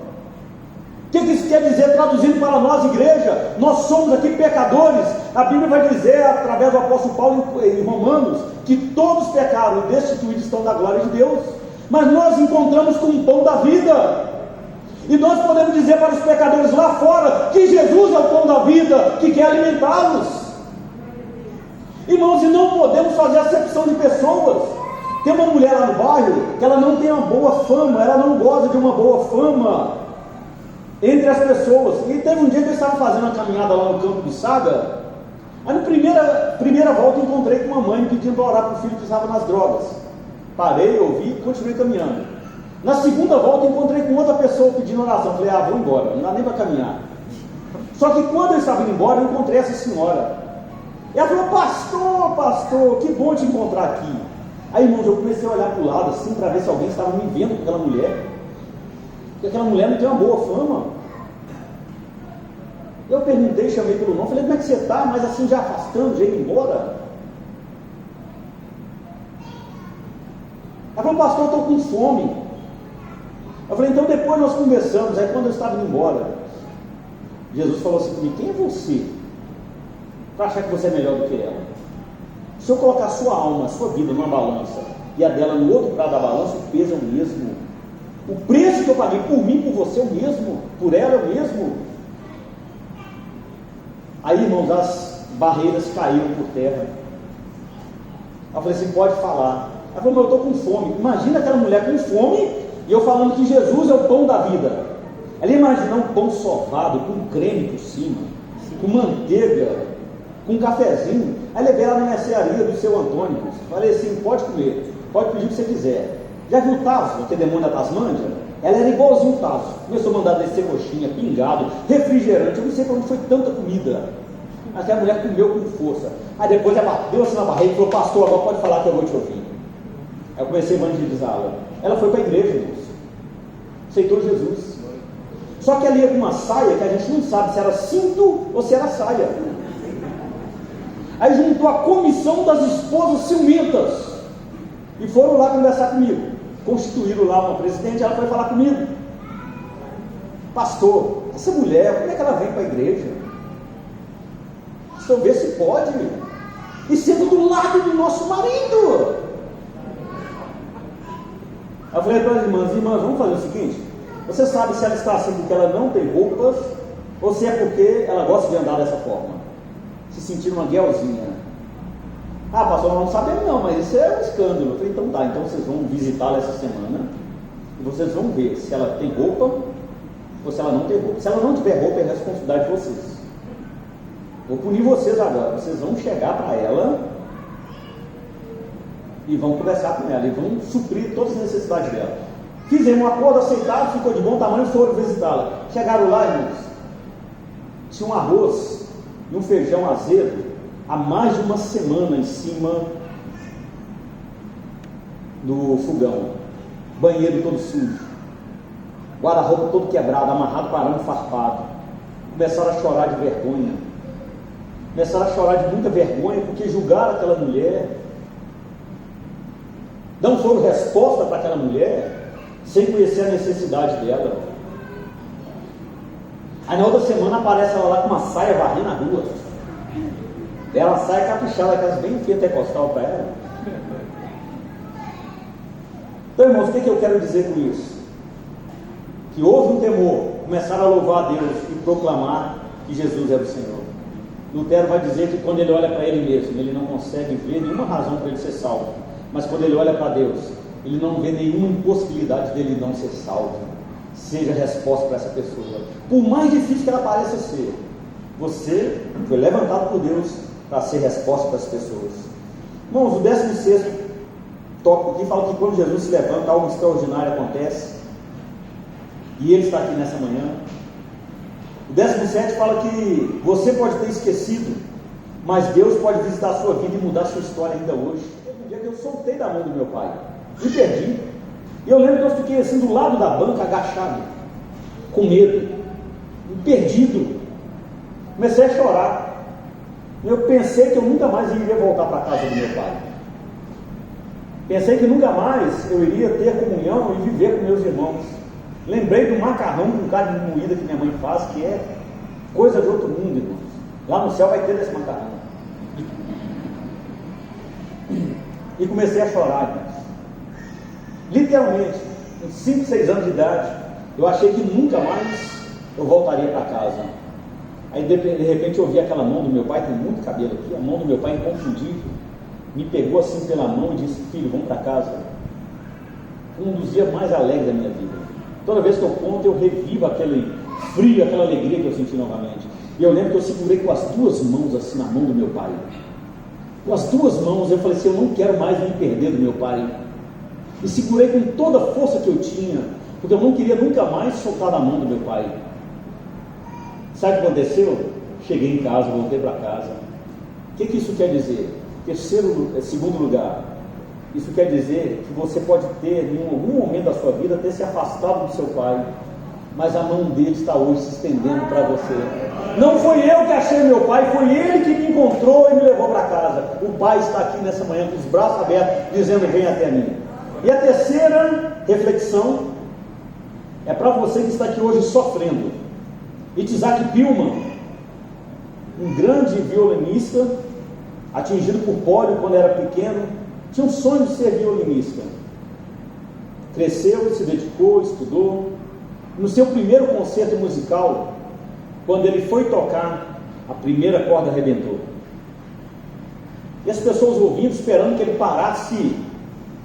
O que isso quer dizer, traduzindo para nós, igreja? Nós somos aqui pecadores. A Bíblia vai dizer, através do apóstolo Paulo em Romanos, que todos pecaram e destituídos estão da glória de Deus. Mas nós encontramos com o pão da vida. E nós podemos dizer para os pecadores lá fora que Jesus é o pão da vida, que quer alimentá-los. Irmãos, e não podemos fazer acepção de pessoas. Tem uma mulher lá no bairro que ela não tem uma boa fama, ela não goza de uma boa fama entre as pessoas. E teve um dia que eu estava fazendo uma caminhada lá no campo de Saga. Aí na primeira volta eu encontrei com uma mãe pedindo para orar para o filho que estava nas drogas. Parei, ouvi e continuei caminhando. Na segunda volta eu encontrei com outra pessoa pedindo oração. Falei, vou embora, não dá nem para caminhar. Só que quando eu estava indo embora, eu encontrei essa senhora. E ela falou, pastor, que bom te encontrar aqui. Aí, irmãos, eu comecei a olhar para o lado assim, para ver se alguém estava me vendo com aquela mulher. Porque aquela mulher não tem uma boa fama. Eu perguntei, chamei pelo nome, falei, como é que você está? Mas assim, já afastando, já indo embora. Ela falou, pastor, eu estou com fome. Eu falei, então depois nós conversamos. Aí quando eu estava indo embora, Jesus falou assim comigo, quem é você para achar que você é melhor do que ela? Se eu colocar a sua alma, a sua vida numa balança e a dela no outro lado da balança, o peso é o mesmo. O preço que eu paguei por mim, por você é o mesmo, por ela é o mesmo. Aí, irmãos, as barreiras caíram por terra. Eu falei assim, pode falar. Ela falou, mas eu estou com fome. Imagina aquela mulher com fome e eu falando que Jesus é o pão da vida. Ela imaginou um pão sovado com creme por cima, com manteiga, com um cafezinho. Aí levei ela na mercearia do seu Antônio. Falei assim, pode comer, pode pedir o que você quiser. Já viu o Tazo, aquele demônio da Tasmândia? Ela era igualzinho o Tazo. Começou a mandar descer coxinha, pingado, refrigerante. Eu não sei para onde foi tanta comida. Até a mulher comeu com força. Aí depois ela bateu assim na barriga e falou, pastor, agora pode falar que eu vou te ouvir. Aí eu comecei a evangelizá-la. Ela foi para a igreja, irmãos. Aceitou Jesus. Só que ela ia com uma saia que a gente não sabe se era cinto ou se era saia. Aí juntou a comissão das esposas ciumentas e foram lá conversar comigo. Constituíram lá uma presidente, ela foi falar comigo. Pastor, essa mulher, como é que ela vem para a igreja? Pastor, vê se pode. E sendo do lado do nosso marido. Eu falei para as irmãs, vamos fazer o seguinte, você sabe se ela está assim porque ela não tem roupas, ou se é porque ela gosta de andar dessa forma, se sentir uma guelzinha. Pastor, nós não sabemos não, mas isso é um escândalo. Eu falei, então tá, então vocês vão visitá-la essa semana, e vocês vão ver se ela tem roupa, ou se ela não tem roupa. Se ela não tiver roupa, é responsabilidade de vocês. Vou punir vocês agora, vocês vão chegar para ela, e vão conversar com ela, e vão suprir todas as necessidades dela. Fizemos um acordo, aceitaram, ficou de bom tamanho, foram visitá-la. Chegaram lá, irmãos, tinha um arroz e um feijão azedo há mais de uma semana em cima do fogão, banheiro todo sujo, guarda-roupa todo quebrado, amarrado com arame farpado. Começaram a chorar de vergonha, começaram a chorar de muita vergonha, porque julgaram aquela mulher, não foram resposta para aquela mulher, sem conhecer a necessidade dela. Aí na outra semana aparece ela lá com uma saia varrendo a rua. Ela sai caprichada, aquelas bem pentecostal para ela. Então, irmãos, o que eu quero dizer com isso? Que houve um temor, começaram a louvar a Deus e proclamar que Jesus era o Senhor. Lutero vai dizer que quando ele olha para ele mesmo, ele não consegue ver nenhuma razão para ele ser salvo. Mas quando ele olha para Deus, ele não vê nenhuma impossibilidade dele não ser salvo. Seja a resposta para essa pessoa. Por mais difícil que ela pareça ser, você foi levantado por Deus para ser resposta para as pessoas. Irmãos, o 16º tópico aqui fala que quando Jesus se levanta, algo extraordinário acontece. E ele está aqui nessa manhã. O 17 fala que você pode ter esquecido, mas Deus pode visitar a sua vida e mudar a sua história ainda hoje. Teve um dia que eu soltei da mão do meu pai, me perdi. E eu lembro que eu fiquei assim do lado da banca, agachado, com medo, perdido. Comecei a chorar. Eu pensei que eu nunca mais iria voltar para a casa do meu pai. Pensei que nunca mais eu iria ter comunhão e viver com meus irmãos. Lembrei do macarrão com carne moída que minha mãe faz, que é coisa de outro mundo, irmãos. Lá no céu vai ter esse macarrão. E comecei a chorar, irmãos. Literalmente, com 5, 6 anos de idade, eu achei que nunca mais eu voltaria para casa. Aí de repente eu ouvi aquela mão do meu pai, tem muito cabelo aqui, a mão do meu pai inconfundível, me pegou assim pela mão e disse: filho, vamos para casa. Um dos dias mais alegres da minha vida. Toda vez que eu conto, eu revivo aquele frio, aquela alegria que eu senti novamente. E eu lembro que eu segurei com as 2 mãos assim na mão do meu pai. Com as 2 mãos eu falei assim: eu não quero mais me perder do meu pai. E segurei com toda a força que eu tinha, porque eu não queria nunca mais soltar da mão do meu pai. Sabe o que aconteceu? Cheguei em casa, voltei para casa. O que isso quer dizer? Segundo lugar, isso quer dizer que você pode ter, em algum momento da sua vida, ter se afastado do seu pai, mas a mão dele está hoje se estendendo para você. Não foi eu que achei meu pai, foi ele que me encontrou e me levou para casa. O pai está aqui nessa manhã com os braços abertos, dizendo: vem até mim. E a terceira reflexão é para você que está aqui hoje sofrendo. Itzhak Perlman, um grande violinista, atingido por pólio quando era pequeno, tinha um sonho de ser violinista. Cresceu, se dedicou, estudou. No seu primeiro concerto musical, quando ele foi tocar, a primeira corda arrebentou. E as pessoas ouvindo, esperando que ele parasse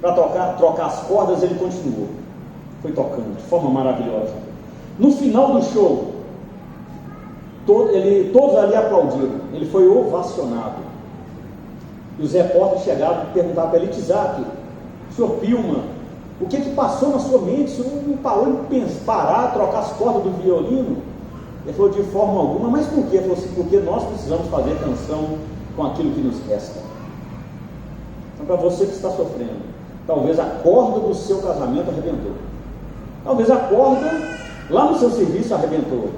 para trocar as cordas, ele continuou. Foi tocando de forma maravilhosa. No final do show, todos ali aplaudiram. Ele foi ovacionado. E os repórteres chegaram e perguntaram para ele: Itzhak, senhor Perlman, o que passou na sua mente? O senhor não parou em parar, trocar as cordas do violino? Ele falou: de forma alguma. Mas por quê? Ele falou assim: porque nós precisamos fazer canção com aquilo que nos resta. Então, para você que está sofrendo, talvez a corda do seu casamento arrebentou, talvez a corda lá no seu serviço arrebentou.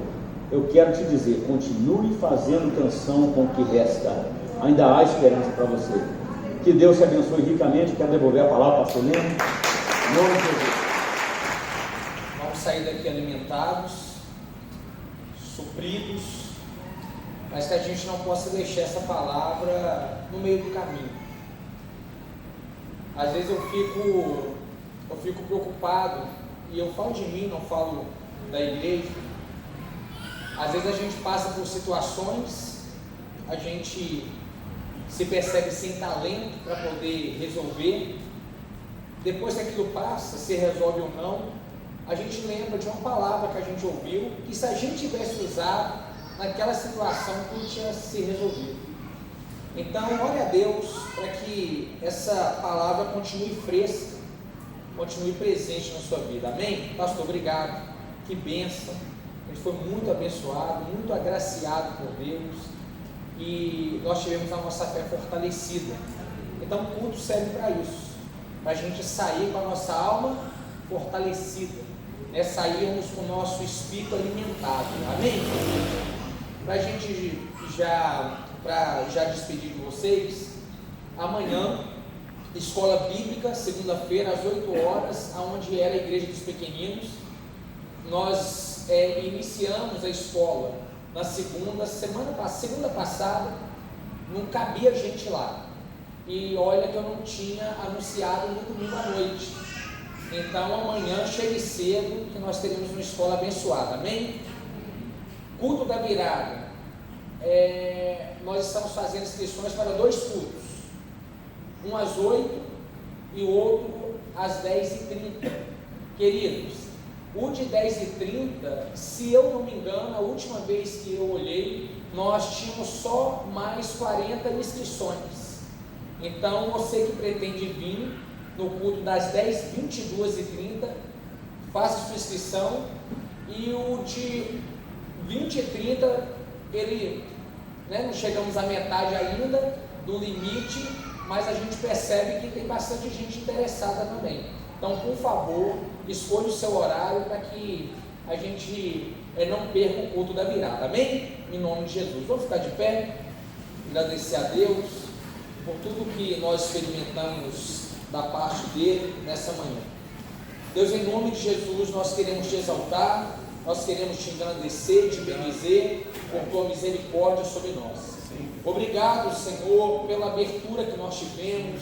Eu quero te dizer: continue fazendo canção com o que resta. Ainda há esperança para você. Que Deus te abençoe ricamente. Quero devolver a palavra para o pastor Lênin. Em nome de Jesus. Vamos sair daqui alimentados, supridos, mas que a gente não possa deixar essa palavra no meio do caminho. Às vezes eu fico preocupado, e eu falo de mim, não falo da igreja. Às vezes a gente passa por situações, a gente se percebe sem talento para poder resolver. Depois que aquilo passa, se resolve ou não, a gente lembra de uma palavra que a gente ouviu, que se a gente tivesse usado naquela situação, tudo tinha se resolvido. Então, ore a Deus para que essa palavra continue fresca, continue presente na sua vida. Amém? Pastor, obrigado. Que bênção. A gente foi muito abençoado, muito agraciado por Deus. E nós tivemos a nossa fé fortalecida. Então o culto serve para isso, para a gente sair com a nossa alma fortalecida, né? Sairmos com o nosso espírito alimentado. Amém? Para a gente já despedir de vocês, amanhã, escola bíblica, segunda-feira às 8 horas, aonde era a igreja dos pequeninos. Nós nós iniciamos a escola na segunda passada, não cabia gente lá. E olha que eu não tinha anunciado no domingo à noite. Então amanhã chegue cedo que nós teremos uma escola abençoada, amém? Culto da virada, nós estamos fazendo inscrições para 2 cultos, um às 8 e o outro às 10h30. Queridos, o de 10h30, se eu não me engano, a última vez que eu olhei, nós tínhamos só mais 40 inscrições. Então você que pretende vir no culto das 10h, 22h30, faça sua inscrição. E o de 20h30, não chegamos à metade ainda do limite, mas a gente percebe que tem bastante gente interessada também. Então, por favor, escolha o seu horário para que a gente não perca o culto da virada, amém? Em nome de Jesus. Vamos ficar de pé, agradecer a Deus por tudo que nós experimentamos da parte dele nessa manhã. Deus, em nome de Jesus, nós queremos te exaltar, nós queremos te engrandecer, te bendizer por tua misericórdia sobre nós. Obrigado, Senhor, pela abertura que nós tivemos.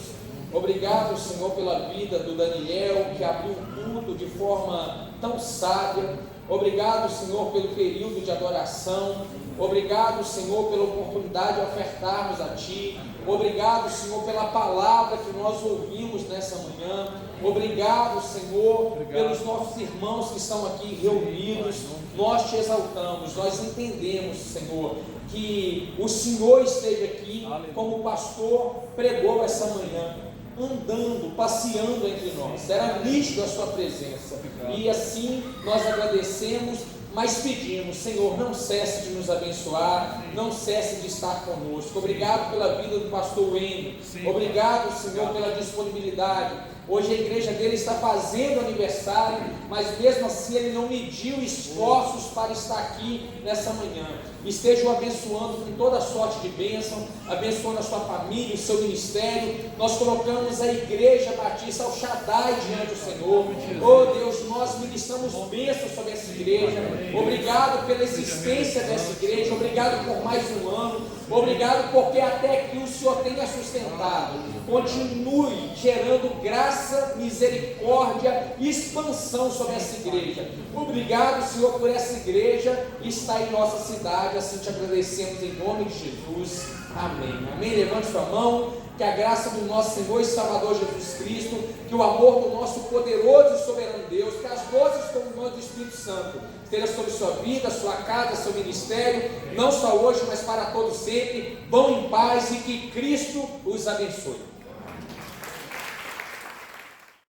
Obrigado, Senhor, pela vida do Daniel, que abriu o culto de forma tão sábia. Obrigado, Senhor, pelo período de adoração. Obrigado, Senhor, pela oportunidade de ofertarmos a Ti. Obrigado, Senhor, pela palavra que nós ouvimos nessa manhã. Obrigado, Senhor, pelos nossos irmãos que estão aqui reunidos. Nós te exaltamos, nós entendemos, Senhor, que o Senhor esteve aqui, como o pastor pregou essa manhã, andando, passeando entre nós. Era nítido a sua presença. E assim nós agradecemos, mas pedimos, Senhor, não cesse de nos abençoar, não cesse de estar conosco. Obrigado pela vida do pastor Wendel. Obrigado, Senhor, pela disponibilidade. Hoje a igreja dele está fazendo aniversário, mas mesmo assim ele não mediu esforços para estar aqui nessa manhã. Esteja o abençoando com toda sorte de bênção, abençoando a sua família, o seu ministério. Nós colocamos a Igreja Batista ao Shaddai diante do Senhor. Oh Deus, nós ministramos bênçãos sobre essa igreja. Obrigado pela existência dessa igreja, obrigado por mais um ano, obrigado porque até aqui o Senhor tenha sustentado. Continue gerando graça, misericórdia e expansão sobre essa igreja. Obrigado, Senhor, por essa igreja estar em nossa cidade. Assim te agradecemos em nome de Jesus. Amém. Amém. Levante sua mão. Que a graça do nosso Senhor e Salvador Jesus Cristo, que o amor do nosso poderoso e soberano Deus, que as doces comunhões do Espírito Santo esteja sobre sua vida, sua casa, seu ministério, não só hoje, mas para todos sempre. Vão em paz e que Cristo os abençoe.